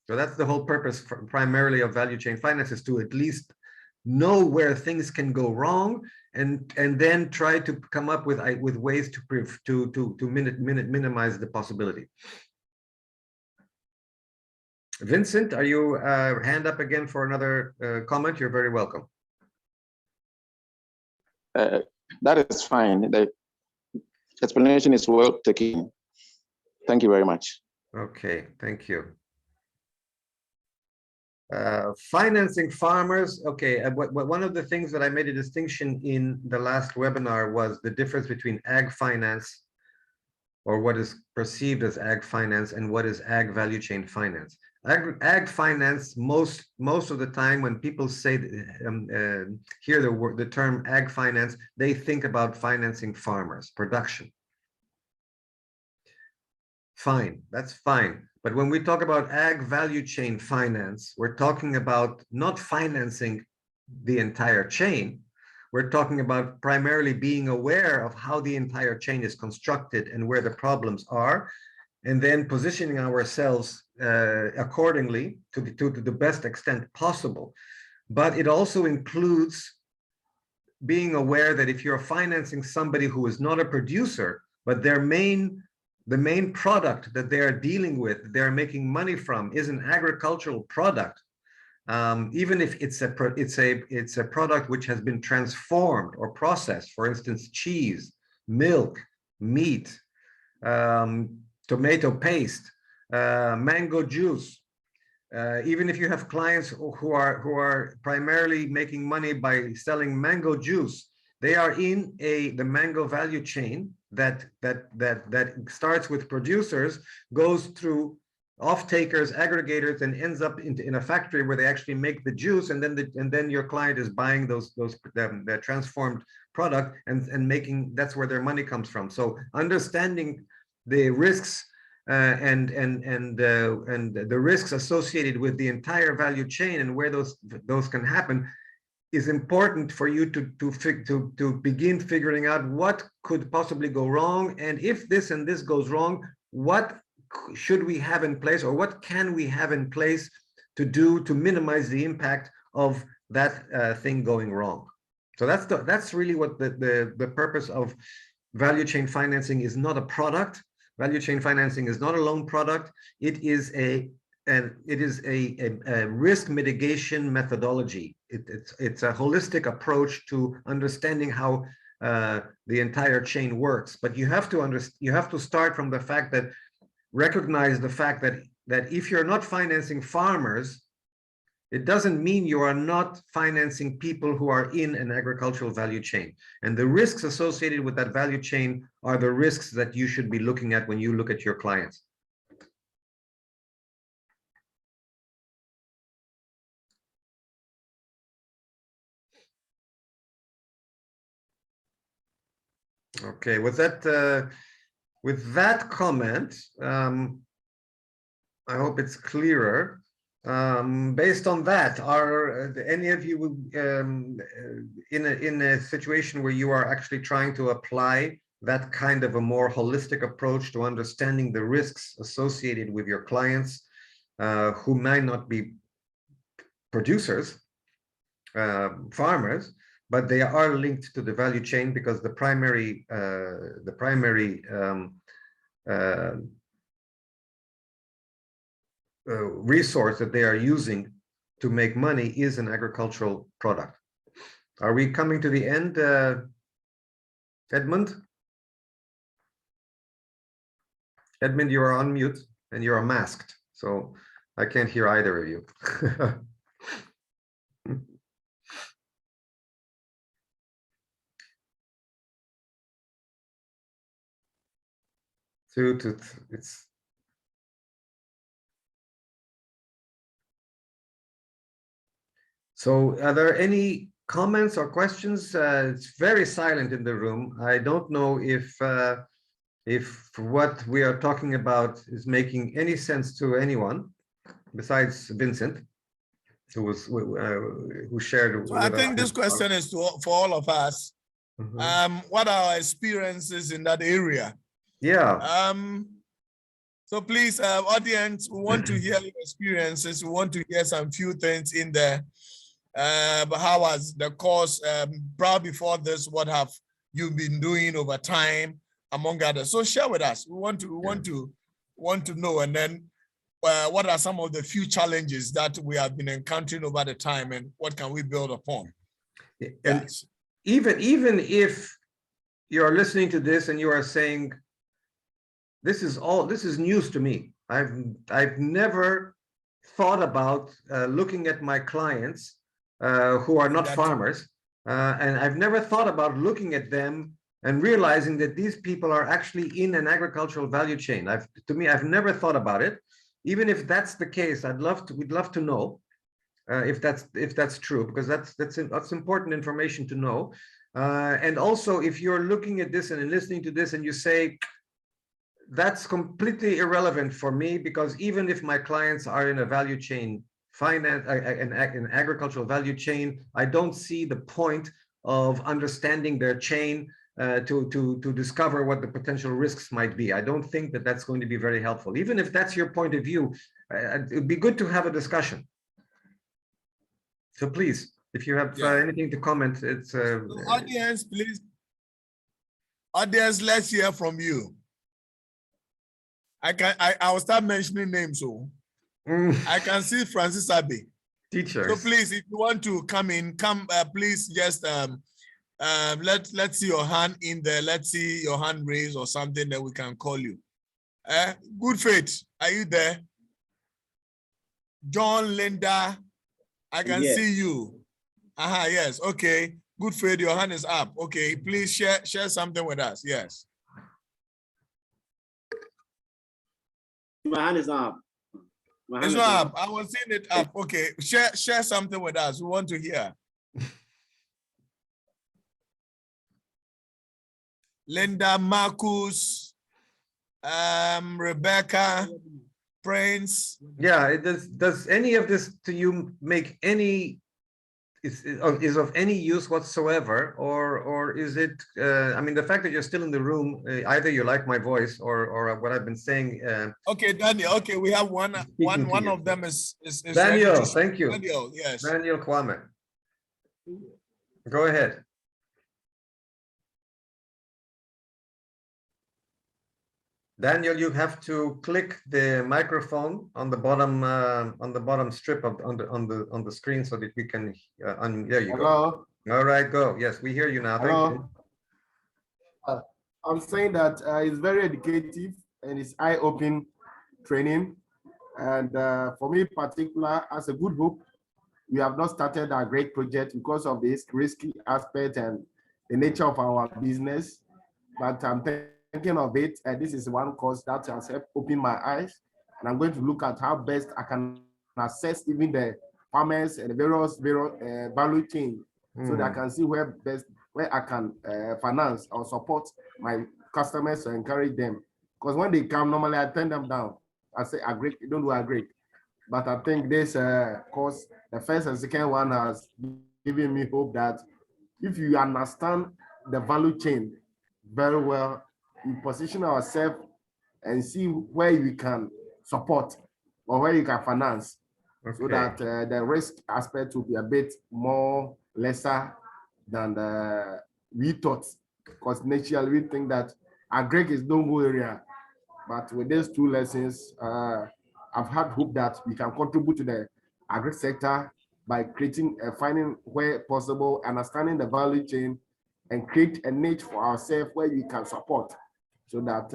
So that's the whole purpose primarily of value chain finance, is to at least know where things can go wrong, and then try to come up with ways to minimize the possibility. Vincent, are you hand up again for another comment? You're very welcome.
that is fine. The explanation is well taken. Thank you very much.
Okay, thank you. Financing farmers. Okay, one of the things that I made a distinction in the last webinar was the difference between ag finance, or what is perceived as ag finance, and what is ag value chain finance. Ag finance, most of the time when people say hear the term ag finance, they think about financing farmers, production. Fine, that's fine. But when we talk about ag value chain finance, we're talking about not financing the entire chain. We're talking about primarily being aware of how the entire chain is constructed and where the problems are, and then positioning ourselves accordingly to the best extent possible. But it also includes being aware that if you're financing somebody who is not a producer, but the main product that they are dealing with, they're making money from, is an agricultural product, even if it's a product which has been transformed or processed, for instance, cheese, milk, meat, tomato paste, mango juice. Even if you have clients who are primarily making money by selling mango juice, they are in the mango value chain that starts with producers, goes through off-takers, aggregators, and ends up in a factory where they actually make the juice, and then your client is buying the transformed product and making, that's where their money comes from. So understanding the risks and the risks associated with the entire value chain and where those can happen is important for you to begin figuring out what could possibly go wrong, and if this and this goes wrong, what should we have in place, or what can we have in place to minimize the impact of that thing going wrong. So that's really what the purpose of value chain financing is. Not a product. Value chain financing is not a loan product. It is a risk mitigation methodology. It's a holistic approach to understanding how the entire chain works. But you have to start from the fact that, recognize the fact that if you're not financing farmers, it doesn't mean you are not financing people who are in an agricultural value chain. And the risks associated with that value chain are the risks that you should be looking at when you look at your clients. Okay, with that comment, I hope it's clearer. Based on that, are any of you in a situation where you are actually trying to apply that kind of a more holistic approach to understanding the risks associated with your clients who might not be producers, farmers, but they are linked to the value chain because the primary resource that they are using to make money is an agricultural product. Are we coming to the end, Edmund? Edmund, you are on mute and you are masked, so I can't hear either of you. 2 to it's. So are there any comments or questions? It's very silent in the room. I don't know if what we are talking about is making any sense to anyone besides Vincent, who shared.
So I think this question is for all of us. What are our experiences in that area?
Yeah.
So please, audience, we want to hear your experiences. We want to hear some few things in there. But how was the course? Probably before this, what have you been doing over time, among others? So share with us. We want to know, and then what are some of the few challenges that we have been encountering over the time, and what can we build upon?
And
yes.
even if you're listening to this and you are saying, this is news to me. I've never thought about looking at my clients who are not farmers, and I've never thought about looking at them and realizing that these people are actually in an agricultural value chain. I've never thought about it. Even if that's the case, we'd love to know if that's true, because that's important information to know. And also, if you're looking at this and listening to this and you say, that's completely irrelevant for me, because even if my clients are in a value chain, an agricultural value chain, I don't see the point of understanding their chain to discover what the potential risks might be. I don't think that that's going to be very helpful. Even if that's your point of view, it'd be good to have a discussion. So please, if you have anything to comment, it's
audience, please. Audience, let's hear from you. I will start mentioning names. So I can see Francis Abbey.
Teachers.
So please, if you want to come in, please just let's see your hand in there. Let's see your hand raised or something that we can call you. Good Faith, are you there? John, Linda, I can see you. Yes, okay. Good Faith, your hand is up. Okay, please share something with us. Yes.
My hand is up.
It's not up. I was seeing it up. Okay, share something with us. We want to hear. Linda, Marcus, Rebecca, Prince.
Yeah, does any of this to you make any is of any use whatsoever, or is it? I mean, the fact that you're still in the room, either you like my voice or what I've been saying.
Okay, Daniel. Okay, we have one of them is
Daniel. Thank you.
Daniel, yes.
Daniel Kwame. Go ahead. Daniel, you have to click the microphone on the bottom strip on the screen so that we can. There you go. All right, go. Yes, we hear you now. Thank you.
I'm saying that it's very educative and it's eye-opening training. And for me, in particular, as a Good Hope, we have not started a great project because of this risky aspect and the nature of our business. But I'm thinking of it, and this is one course that has helped open my eyes, and I'm going to look at how best I can assess even the farmers and the various value chain, so that I can see where I can finance or support my customers to encourage them. Because when they come, normally I turn them down. I say, agree, you don't do agree. But I think this course, the first and second one, has given me hope that if you understand the value chain very well, we position ourselves and see where we can support or where you can finance, so that the risk aspect will be a bit more lesser than we thought. Because naturally we think that agri is no-go area, but with these two lessons, I've had hope that we can contribute to the agri sector by creating, finding where possible, understanding the value chain, and create a niche for ourselves where we can support, so that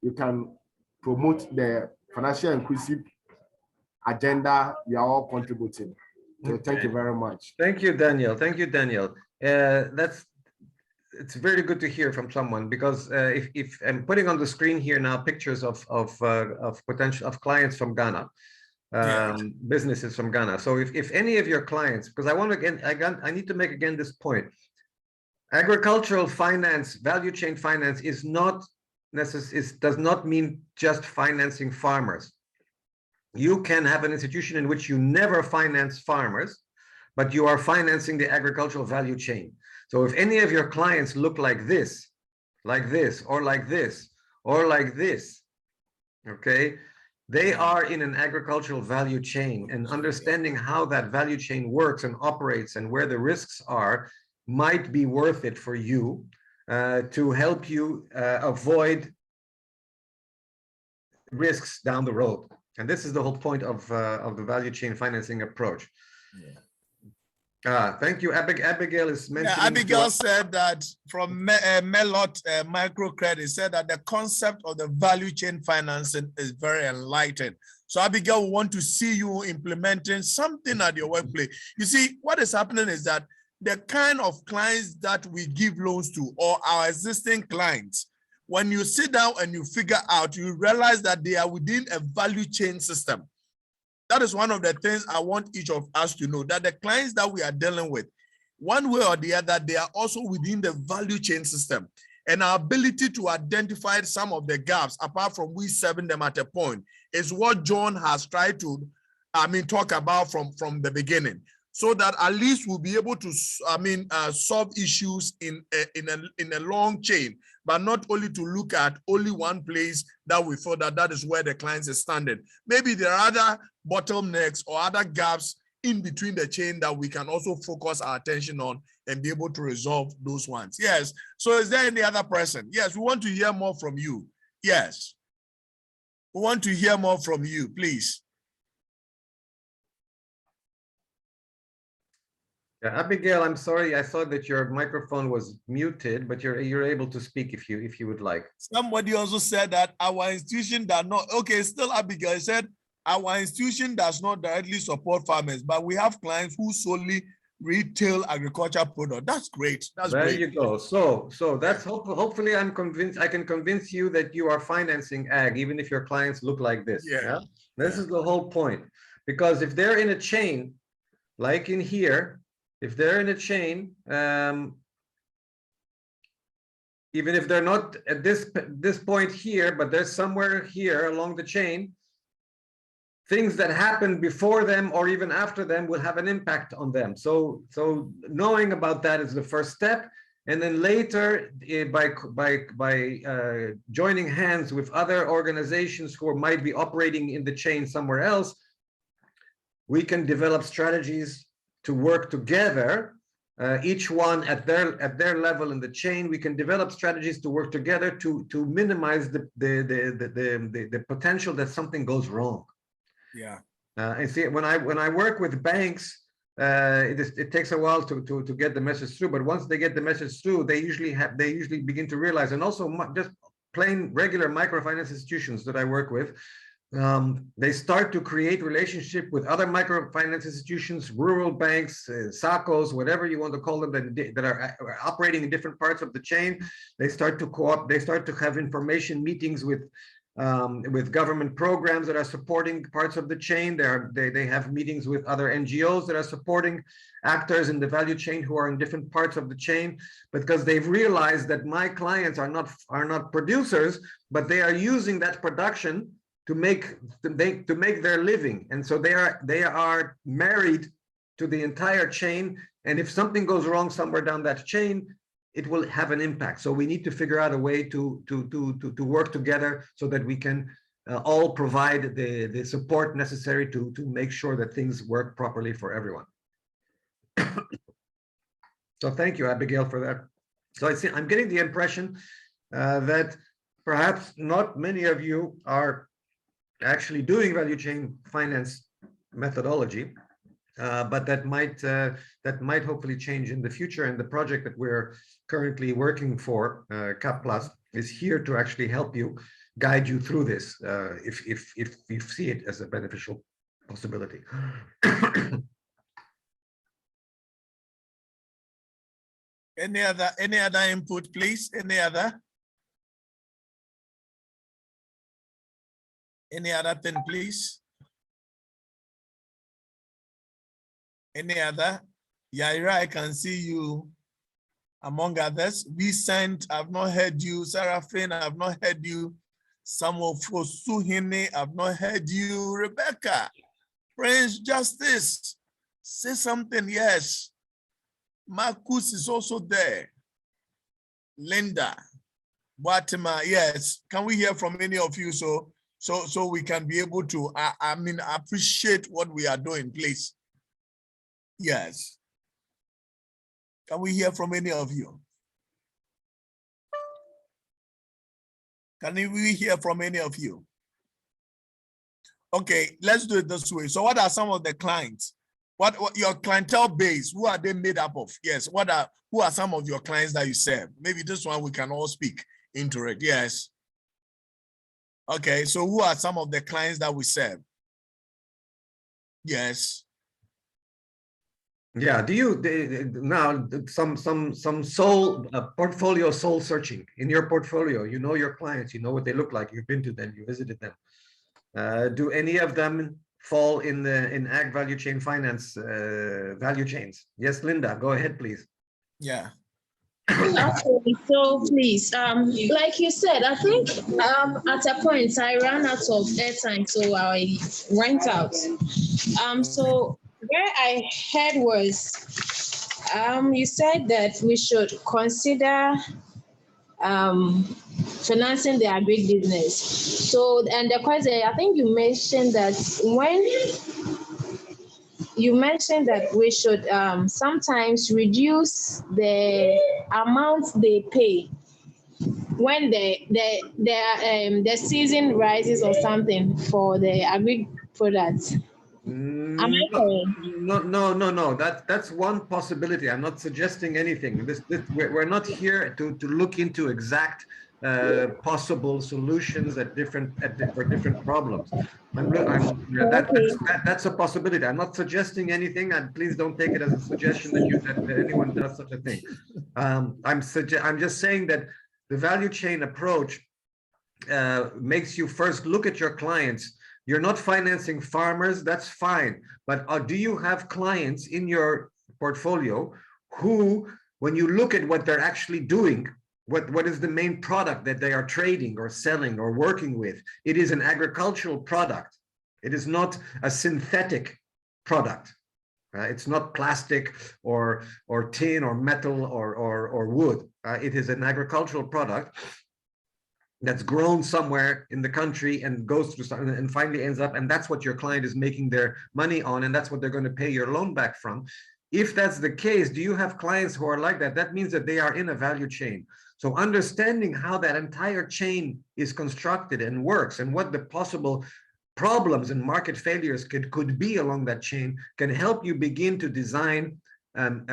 we can promote the financial inclusive agenda we are all contributing. So thank you very much.
Thank you, Daniel. Thank you, Daniel. It's very good to hear from someone, because if I'm putting on the screen here now pictures of clients from Ghana, businesses from Ghana. So if any of your clients, because I need to make again this point. Agricultural finance, value chain finance is not does not mean just financing farmers. You can have an institution in which you never finance farmers, but you are financing the agricultural value chain. So if any of your clients look like this, or like this, or like this, okay, they are in an agricultural value chain, and understanding how that value chain works and operates and where the risks are might be worth it for you to help you avoid risks down the road. And this is the whole point of the value chain financing approach. Thank you. Abigail is mentioning.
Yeah, Abigail said that from Melot Microcredit said that the concept of the value chain financing is very enlightened. So Abigail, we want to see you implementing something at your workplace. You see, what is happening is that the kind of clients that we give loans to or our existing clients, when you sit down and you figure out, you realize that they are within a value chain system. That is one of the things I want each of us to know, that the clients that we are dealing with, one way or the other, they are also within the value chain system. And our ability to identify some of the gaps, apart from we serving them at a point, is what John has tried to, talk about from the beginning, so that at least we'll be able to, solve issues in a long chain, but not only to look at only one place that we thought that is where the clients is standing. Maybe there are other bottlenecks or other gaps in between the chain that we can also focus our attention on and be able to resolve those ones. Yes. So is there any other person? Yes, we want to hear more from you. Yes. We want to hear more from you, please.
Yeah, Abigail, I'm sorry. I thought that your microphone was muted, but you're able to speak if you would like.
Somebody also said that our institution does not. Okay, still Abigail said our institution does not directly support farmers, but we have clients who solely retail agriculture product. That's great. That's
there
great.
You go. So that's hopefully I can convince you that you are financing ag, even if your clients look like this.
Yeah.
This is the whole point. Because if they're in a chain, like in here, if they're in a chain, even if they're not at this point here, but they're somewhere here along the chain, things that happen before them or even after them will have an impact on them. So knowing about that is the first step. And then later, by joining hands with other organizations who might be operating in the chain somewhere else, we can develop strategies to work together, each one at their level in the chain. We can develop strategies to work together to minimize the potential that something goes wrong.
Yeah.
And see, when I work with banks, it takes a while to get the message through. But once they get the message through, they usually begin to realize. And also, just plain regular microfinance institutions that I work with, they start to create relationship with other microfinance institutions, rural banks, SACCOs, whatever you want to call them, that are operating in different parts of the chain. They start to co-op. They start to have information meetings with government programs that are supporting parts of the chain. They have meetings with other NGOs that are supporting actors in the value chain who are in different parts of the chain, because they've realized that my clients are not producers, but they are using that production to make their living, and so they are married to the entire chain. And if something goes wrong somewhere down that chain, it will have an impact. So we need to figure out a way to work together so that we can all provide the support necessary to make sure that things work properly for everyone. So thank you, Abigail, for that. So I'm getting the impression that perhaps not many of you are actually doing value chain finance methodology, but that might hopefully change in the future. And the project that we're currently working for, CAP Plus, is here to actually help you, guide you through this, if you see it as a beneficial possibility.
Any other input, please? Any other thing, please? Any other? Yaira, I can see you among others. Vicent, I've not heard you. Seraphine, I've not heard you. Samuel Fosuhine, I've not heard you. Rebecca, Prince Justice, say something. Yes. Marcus is also there. Linda, Batima, yes. Can we hear from any of you so we can be able to appreciate what we are doing, please? Yes. Can we hear from any of you? Can we hear from any of you? Okay, let's do it this way. So what are some of the clients? What your clientele base? Who are they made up of? Yes. Who are some of your clients that you serve? Maybe this one we can all speak into it. Yes. Okay. So who are some of the clients that we serve? Yes.
Yeah. Do you now some soul portfolio soul searching in your portfolio? You know your clients. You know what they look like. You've been to them. You visited them. Do any of them fall in ag value chain finance value chains? Yes, Linda, go ahead, please.
Yeah.
Okay, so please, like you said, I think at a point I ran out of airtime, so I went out. So where I heard was, you said that we should consider financing the agribusiness. So, and the question, I think you mentioned that we should sometimes reduce the amount they pay when the season rises or something for the agri products. Am I correct?
No. That's one possibility. I'm not suggesting anything. We're not here to look into exact possible solutions for different problems. That's a possibility. I'm not suggesting anything, and please don't take it as a suggestion that anyone does such a thing. I'm just saying that the value chain approach makes you first look at your clients. You're not financing farmers, that's fine. But do you have clients in your portfolio who, when you look at what they're actually doing, what is the main product that they are trading or selling or working with? It is an agricultural product. It is not a synthetic product. It's not plastic or tin or metal or wood. It is an agricultural product that's grown somewhere in the country and goes through something and finally ends up, and that's what your client is making their money on, and that's what they're going to pay your loan back from. If that's the case, do you have clients who are like that? That means that they are in a value chain. So understanding how that entire chain is constructed and works and what the possible problems and market failures could be along that chain can help you begin to design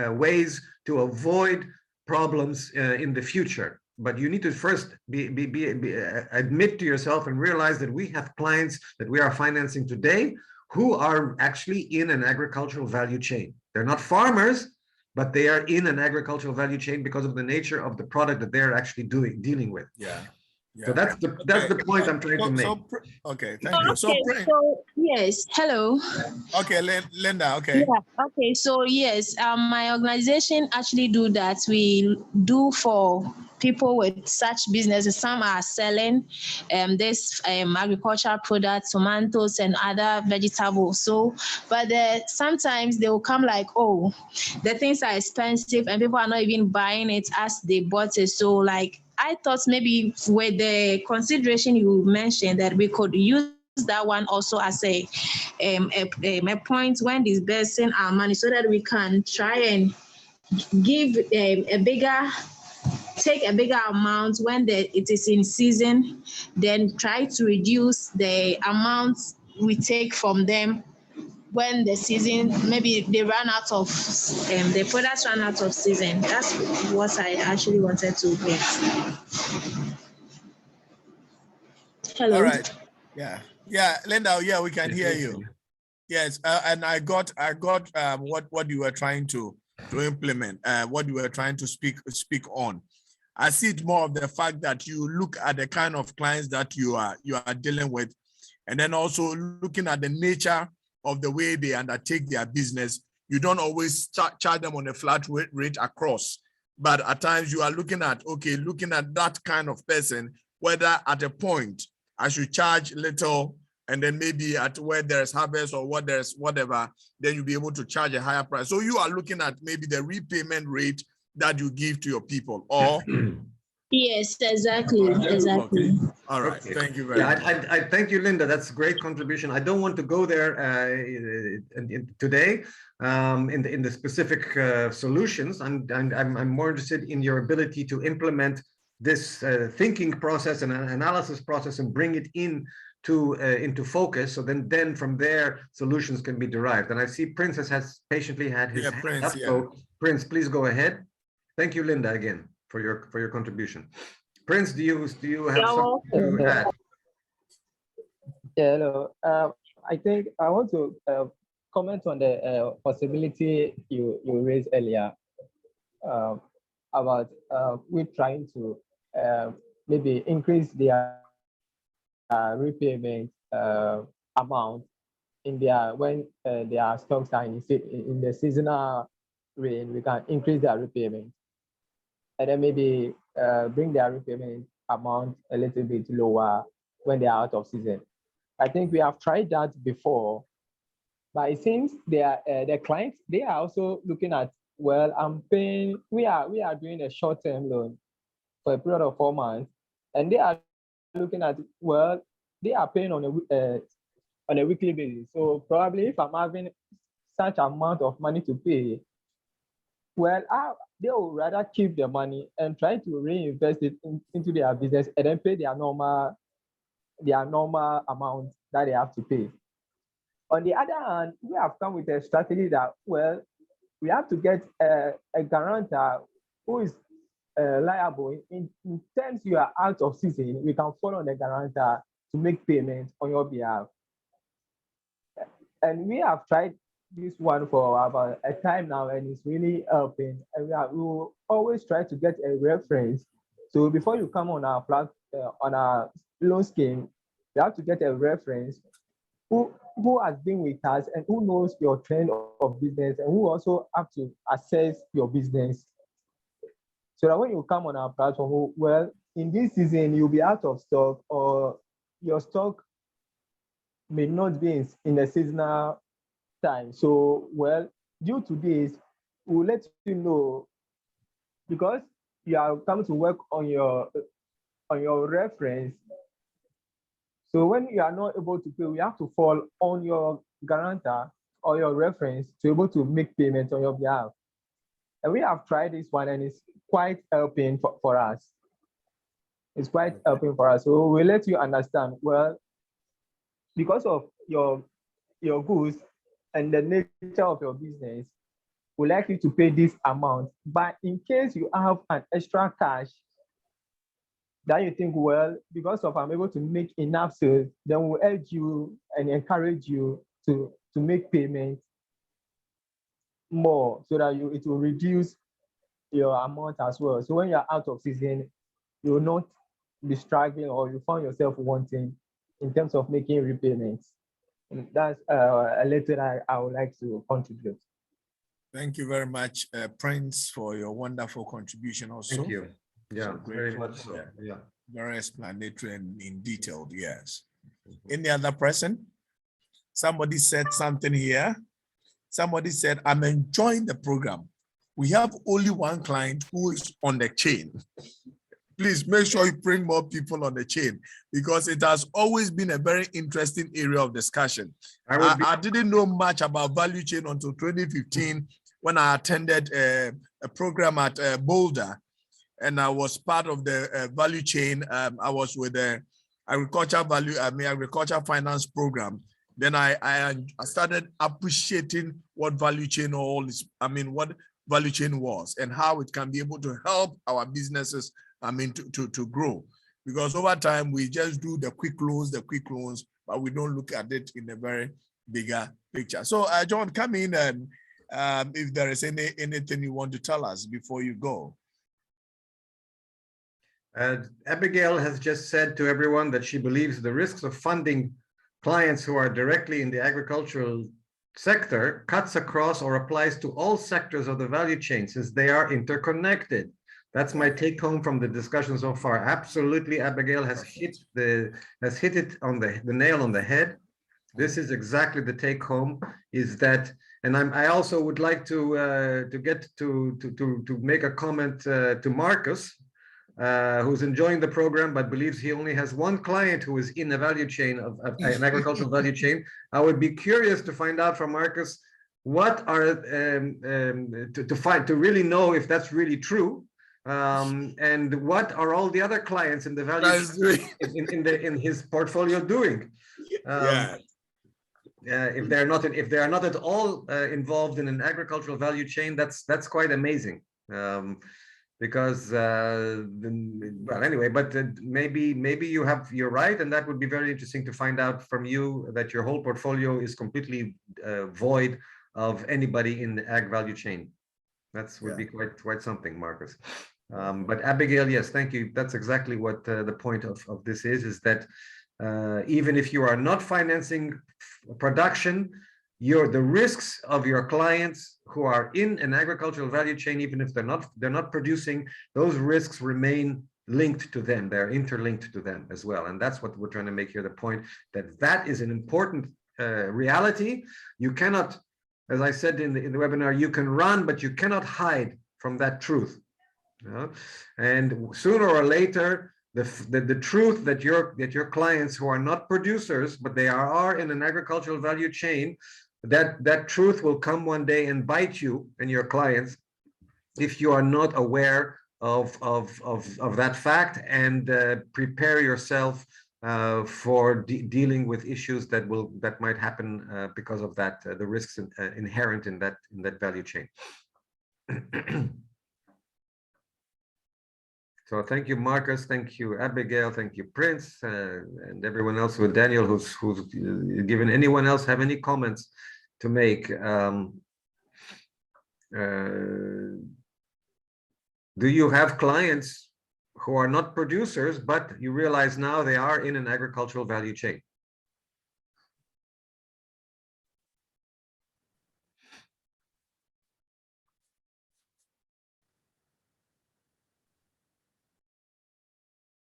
ways to avoid problems in the future. But you need to first admit to yourself and realize that we have clients that we are financing today who are actually in an agricultural value chain. They're not farmers, but they are in an agricultural value chain because of the nature of the product that they're actually dealing with.
Yeah.
So that's the point I'm trying to make.
Okay, thank you.
So yes, hello.
Okay, Linda. Okay.
Yeah. Okay. So yes, my organization actually do that. We do for people with such businesses. Some are selling this agricultural products, tomatoes and other vegetables. So, but sometimes they will come like, oh, the things are expensive and people are not even buying it as they bought it. So like, I thought maybe with the consideration you mentioned that we could use that one also as a point when disbursing our money so that we can try and give take a bigger amount when it is in season, then try to reduce the amount we take from them when the season, maybe they run out of, the products run out of season. That's what I actually wanted to get. Hello.
All right. Yeah, Linda. Yeah, we can hear you. Yes, and I got what you were trying to implement, what you were trying to speak on. I see it more of the fact that you look at the kind of clients that you are dealing with, and then also looking at the nature of the way they undertake their business. You don't always charge them on a flat rate across, but at times you are looking at that kind of person, whether at a point I should charge little, and then maybe at where there's harvest or what there's whatever, then you'll be able to charge a higher price. So you are looking at maybe the repayment rate that you give to your people, or
yes, exactly.
Okay. All right, thank you very much.
I thank you, Linda. That's a great contribution. I don't want to go there today in the specific solutions. I'm more interested in your ability to implement this thinking process and analysis process and bring it in into focus. So then from there, solutions can be derived. And I see Prince has patiently had his hand
Prince,
up. So Prince, please go ahead. Thank you, Linda, again for your contribution. Prince, do you have something to add?
Yeah, hello. I think I want to comment on the possibility you raised earlier about we trying to maybe increase their repayment amount in their when their stocks are in the seasonal range. We can increase their repayment, and then maybe bring their repayment amount a little bit lower when they are out of season. I think we have tried that before, but it seems the clients, they are also looking at, well, I'm paying, we are doing a short-term loan for a period of 4 months, and they are looking at, well, they are paying on a weekly basis. So probably if I'm having such amount of money to pay, well, they will rather keep the money and try to reinvest it into their business and then pay their normal amount that they have to pay. On the other hand, we have come with a strategy that, well, we have to get a guarantor who is liable. In terms you are out of season, we can follow the guarantor to make payments on your behalf. And we have tried this one for about a time now, and it's really helping. And we will always try to get a reference. So before you come on our on our loan scheme, you have to get a reference who has been with us and who knows your trend of business and who also have to assess your business. So that when you come on our platform, well, in this season, you'll be out of stock or your stock may not be in the seasonal time. So, well, due to this, we'll let you know, because you are coming to work on your reference. So when you are not able to pay, we have to fall on your guarantor or your reference to be able to make payments on your behalf. And we have tried this one, and it's quite helping for us. It's quite helping for us. So we'll let you understand, well, because of your goods and the nature of your business, we'd like you to pay this amount. But in case you have an extra cash that you think, well, because of I'm able to make enough sales, then we'll urge you and encourage you to make payments more so that it will reduce your amount as well. So when you're out of season, you will not be struggling or you find yourself wanting in terms of making repayments. And that's a little I would like to contribute.
Thank you very much, Prince, for your wonderful contribution also.
Thank you. Yeah, very much so. Yeah.
Very explanatory and in detail, yes. Any other person? Somebody said something here. Somebody said, I'm enjoying the program. We have only one client who is on the chain. Please make sure you bring more people on the chain because it has always been a very interesting area of discussion. I didn't know much about value chain until 2015 when I attended a program at Boulder, and I was part of the value chain. I was with the agriculture finance program. Then I started appreciating what value chain what value chain was and how it can be able to help our businesses to grow, because over time we just do the quick loans, but we don't look at it in a very bigger picture. So John, come in and if there is anything you want to tell us before you go.
Abigail has just said to everyone that she believes the risks of funding clients who are directly in the agricultural sector cuts across or applies to all sectors of the value chain since they are interconnected. That's my take home from the discussion so far. Absolutely, Abigail has hit it on the nail on the head. This is exactly the take home. Is that, and I also would like to make a comment to Marcus, who's enjoying the program but believes he only has one client who is in the value chain of an agricultural value chain. I would be curious to find out from Marcus what are to really know if that's really true. And what are all the other clients in the value chain in his portfolio doing? If they are not at all involved in an agricultural value chain, that's quite amazing. Because well, anyway, but maybe you're right, and that would be very interesting to find out from you that your whole portfolio is completely void of anybody in the ag value chain. That would be quite something, Marcus. But Abigail, yes, thank you. That's exactly what the point of this is that even if you are not financing production, the risks of your clients who are in an agricultural value chain, even if they're not producing, those risks remain linked to them. They're interlinked to them as well. And that's what we're trying to make here, the point that is an important reality. You cannot, as I said in the webinar, you can run, but you cannot hide from that truth. And sooner or later, the truth that your clients who are not producers, but they are in an agricultural value chain, that truth will come one day and bite you and your clients if you are not aware of that fact and prepare yourself for dealing with issues that might happen because of that, the risks inherent in that value chain. So thank you, Marcus. Thank you, Abigail. Thank you, Prince, and everyone else with Daniel, who's given. Anyone else have any comments to make? Do you have clients who are not producers, but you realize now they are in an agricultural value chain?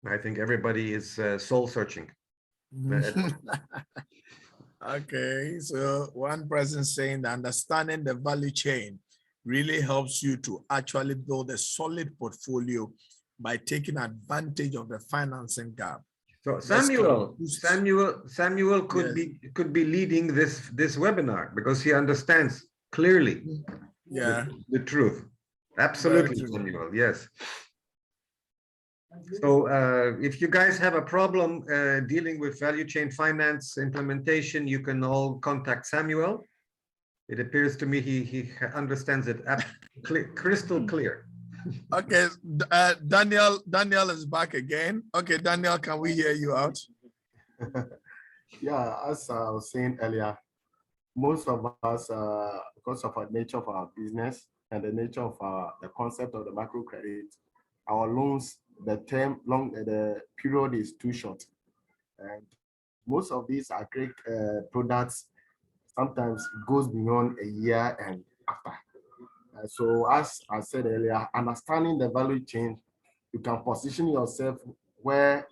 I think everybody is soul searching.
Okay, so one person saying that understanding the value chain really helps you to actually build a solid portfolio by taking advantage of the financing gap.
So Samuel could be leading this webinar because he understands clearly the truth. Absolutely, Samuel. Yes. So if you guys have a problem dealing with value chain finance implementation, you can all contact Samuel. It appears to me he understands it crystal clear.
Okay, Daniel is back again. Okay, Daniel, can we hear you out?
Yeah, as I was saying earlier, most of us, because of the nature of our business and the nature of the concept of the microcredit, our loans, the period is too short, and most of these are great products. Sometimes goes beyond a year and after. So as I said earlier, understanding the value chain, you can position yourself where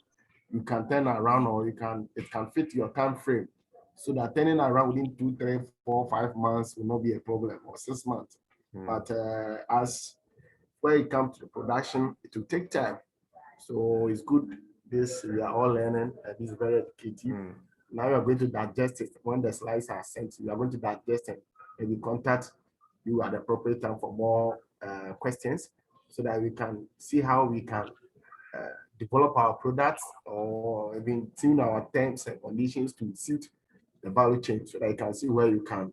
you can turn around, or it can fit your time frame, so that turning around within 2, 3, 4, 5 months will not be a problem, or 6 months. But as when it comes to the production, it will take time. So it's good. This we are all learning, and this is very educative. Now you are going to digest it. When the slides are sent, you are going to digest it, and we contact you at the appropriate time for more questions, so that we can see how we can develop our products, or even tune our terms and conditions to suit the value chain, so that you can see where you can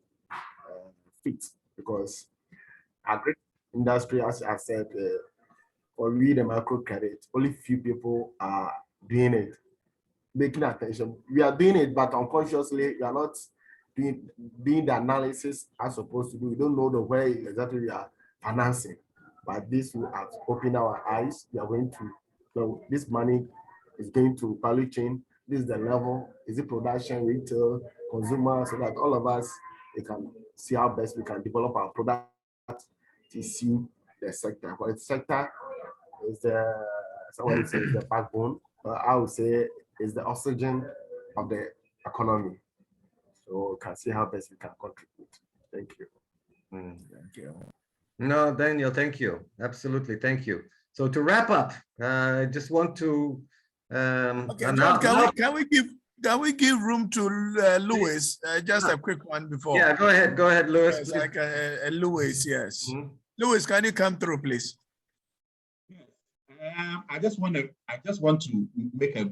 fit. Because agri industry, as I said, for we the microcredit, only few people are doing it, making attention. We are doing it, but unconsciously we are not doing the analysis as supposed to do. We don't know the way exactly we are financing. But this will have opened our eyes. We are going to, so this money is going to value chain. This is the level. Is it production, retail, consumer, so that all of us, we can see how best we can develop our product to suit the sector. But the sector is the backbone. I would say is the oxygen of the economy. So we can see how best we can contribute. Thank you.
Thank you.
No, Daniel, thank you. Absolutely, thank you. So to wrap up, I just want to
okay, John, can we give room to Louis? Just a quick one before.
Yeah, go ahead, Louis.
Yes, like Louis, yes. Louis, can you come through, please?
I just want to make a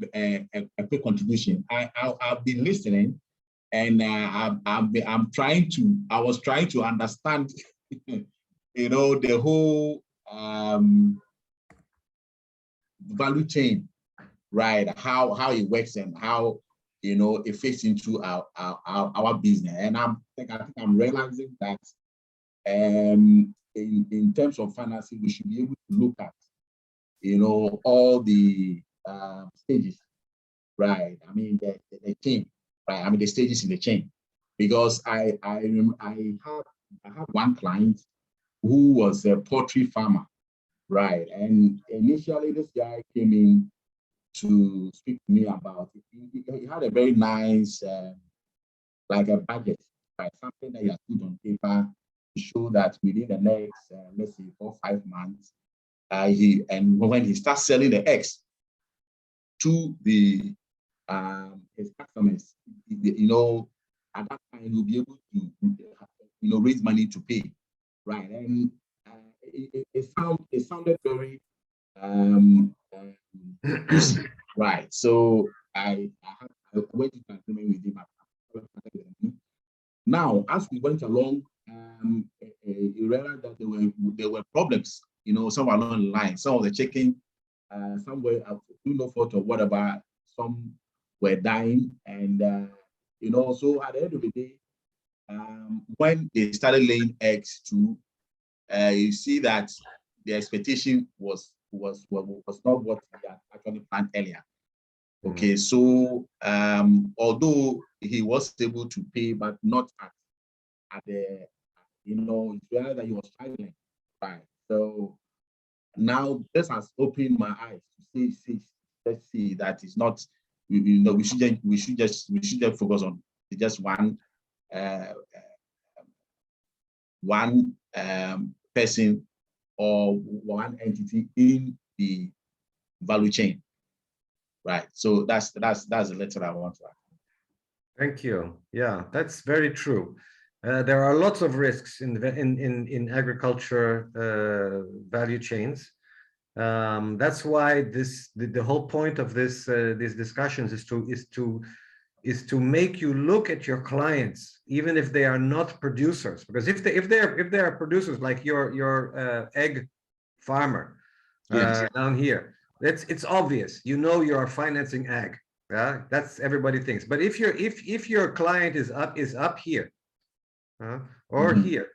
quick contribution. I've been listening, and I was trying to understand, the whole value chain, right? How it works and how it fits into our business. And I think I'm realizing that in terms of financing, we should be able to look at all the stages, right? I mean the chain, right? I mean the stages in the chain, because I have one client who was a poultry farmer, right? And initially this guy came in to speak to me about it. He had a very nice like a budget, right? Something that he has put on paper to show that within the next let's say 4 or 5 months, when he starts selling the eggs to the his customers, at that time he'll be able to raise money to pay, right? And it sounded very right. So I went into agreement with him. Now, as we went along, you realized that there were problems, somewhere along the line. Some of the chicken, some were through no fault or whatever, some were dying. And, so at the end of the day, when they started laying eggs too, you see that the expectation was not what we had actually planned earlier. Okay, so although he was able to pay, but not at the, that he was struggling, right? So now this has opened my eyes to see let's see that it's not, we should just focus on just one person or one entity in the value chain, right? So that's the letter I want to add.
Thank you. Yeah, that's very true. There are lots of risks in agriculture value chains. That's why the whole point of these discussions is to make you look at your clients, even if they are not producers. Because if they are producers, like your egg farmer down here, it's obvious. You are financing ag. Yeah, that's everybody thinks. But if your client is up here, or here,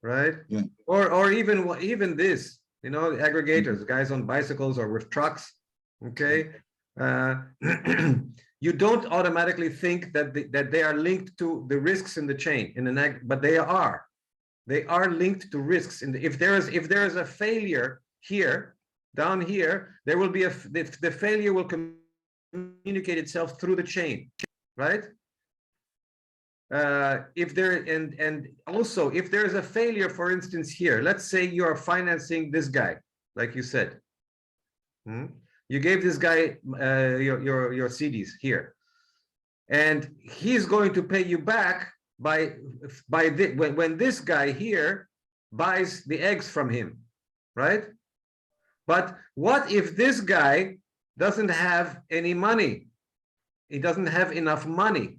right? Yeah. Or even this, aggregators, guys on bicycles or with trucks, okay? You don't automatically think that they are linked to the risks in the chain but they are linked to risks if there is a failure here, down here, there will be the failure will communicate itself through the chain, right? Also if there is a failure, for instance, here, let's say you are financing this guy, like you said. You gave this guy your CDs here, and he's going to pay you back when this guy here buys the eggs from him, right? But what if this guy doesn't have any money? He doesn't have enough money.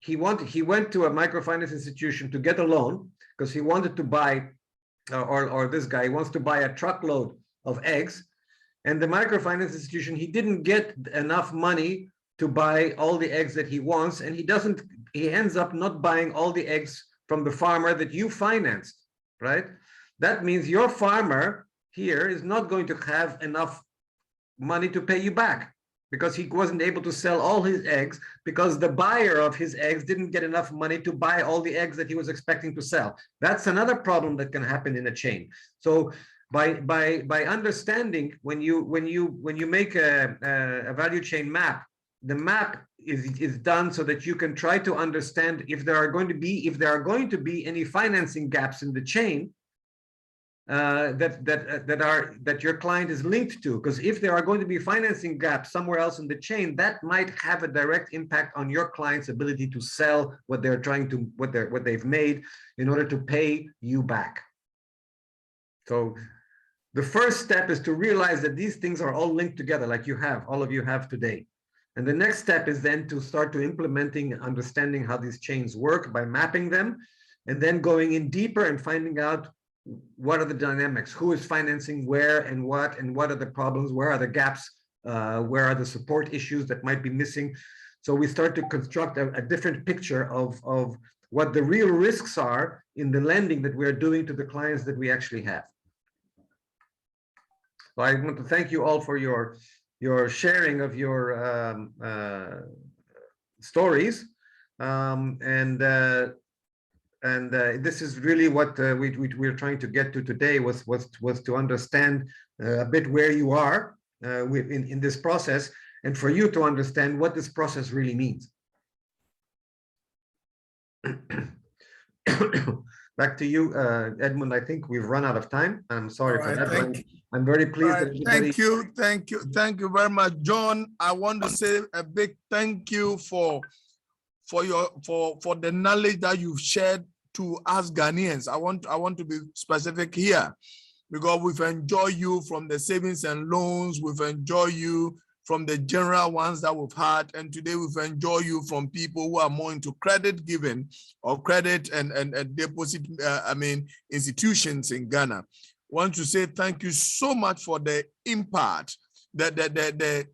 He went to a microfinance institution to get a loan because he wanted to buy, or this guy wants to buy a truckload of eggs. And the microfinance institution, he didn't get enough money to buy all the eggs that he wants, and he ends up not buying all the eggs from the farmer that you financed, right? That means your farmer here is not going to have enough money to pay you back because he wasn't able to sell all his eggs because the buyer of his eggs didn't get enough money to buy all the eggs that he was expecting to sell. That's another problem that can happen in a chain. So by understanding, when you make a value chain map, the map is done so that you can try to understand if there are going to be any financing gaps in the chain that your client is linked to. Because if there are going to be financing gaps somewhere else in the chain, that might have a direct impact on your client's ability to sell what they've made in order to pay you back. So The first step is to realize that these things are all linked together, like all of you have today. And the next step is then to start to implementing and understanding how these chains work by mapping them, and then going in deeper and finding out what are the dynamics, who is financing where and what are the problems, where are the gaps, where are the support issues that might be missing. So we start to construct a different picture of what the real risks are in the lending that we're doing to the clients that we actually have. So I want to thank you all for your sharing of your stories, and this is really what we're trying to get to today, was to understand a bit where you are in this process, and for you to understand what this process really means. Back to you, Edmund. I think we've run out of time. I'm sorry for that. I'm very pleased.
Thank you very much, John. I want to say a big thank you for the knowledge that you've shared to us Ghanaians. I want to be specific here, because we've enjoyed you from the savings and loans. We've enjoyed you from the general ones that we've had, and today we've enjoyed you from people who are more into credit giving or credit and deposit institutions in Ghana. Want to say thank you so much for the impact, the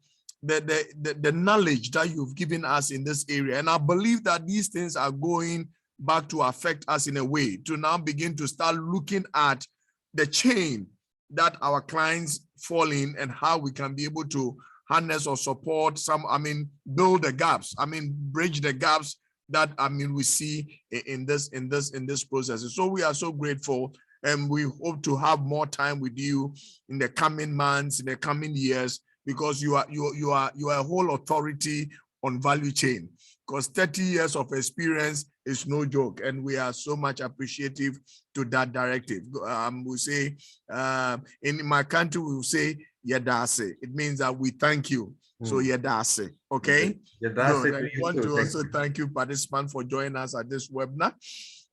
knowledge that you've given us in this area. And I believe that these things are going back to affect us in a way to now begin to start looking at the chain that our clients fall in and how we can be able to harness or support build the gaps, bridge the gaps that we see in this process. So we are so grateful, and we hope to have more time with you in the coming months, in the coming years, because you are a whole authority on value chain, because 30 years of experience is no joke, and we are so much appreciative to that directive. We say in my country, we will say Yadase. It means that we thank you. So Yadase, okay?
Yadase.
I want to also thank you, participants, for joining us at this webinar.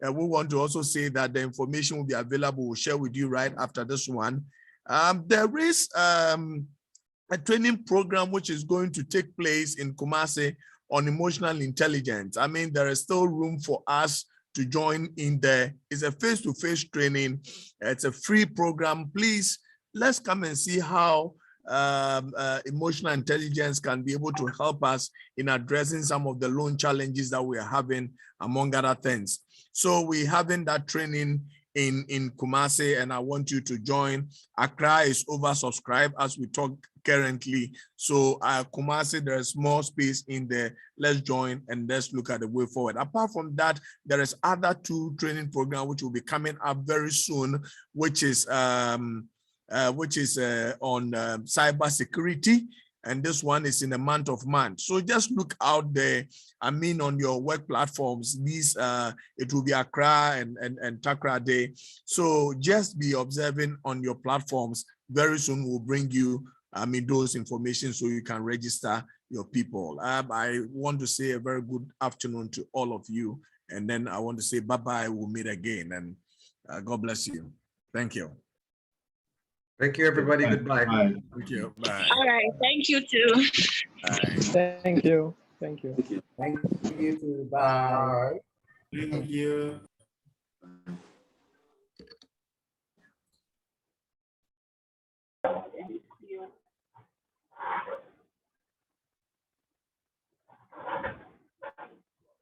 And we want to also say that the information will be available. We'll share with you right after this one. There is a training program which is going to take place in Kumasi on emotional intelligence. There is still room for us to join in there. It's a face-to-face training. It's a free program. Please, let's come and see how emotional intelligence can be able to help us in addressing some of the loan challenges that we are having, among other things. So we're having that training in Kumasi, and I want you to join. Accra is oversubscribed as we talk currently. So Kumasi, there's more space in there. Let's join and let's look at the way forward. Apart from that, there is other 2 training programs which will be coming up very soon, which is on cyber security. And this one is in the month of March. So just look out there. On your work platforms, these it will be Accra and Takra Day. So just be observing on your platforms. Very soon we'll bring you those information so you can register your people. I want to say a very good afternoon to all of you. And then I want to say bye-bye. We'll meet again. And God bless you. Thank you.
Thank you, everybody. Goodbye.
Thank you. Bye.
All right. Thank you too.
Bye.
Thank you. Thank you.
Thank you too. Bye. Thank you.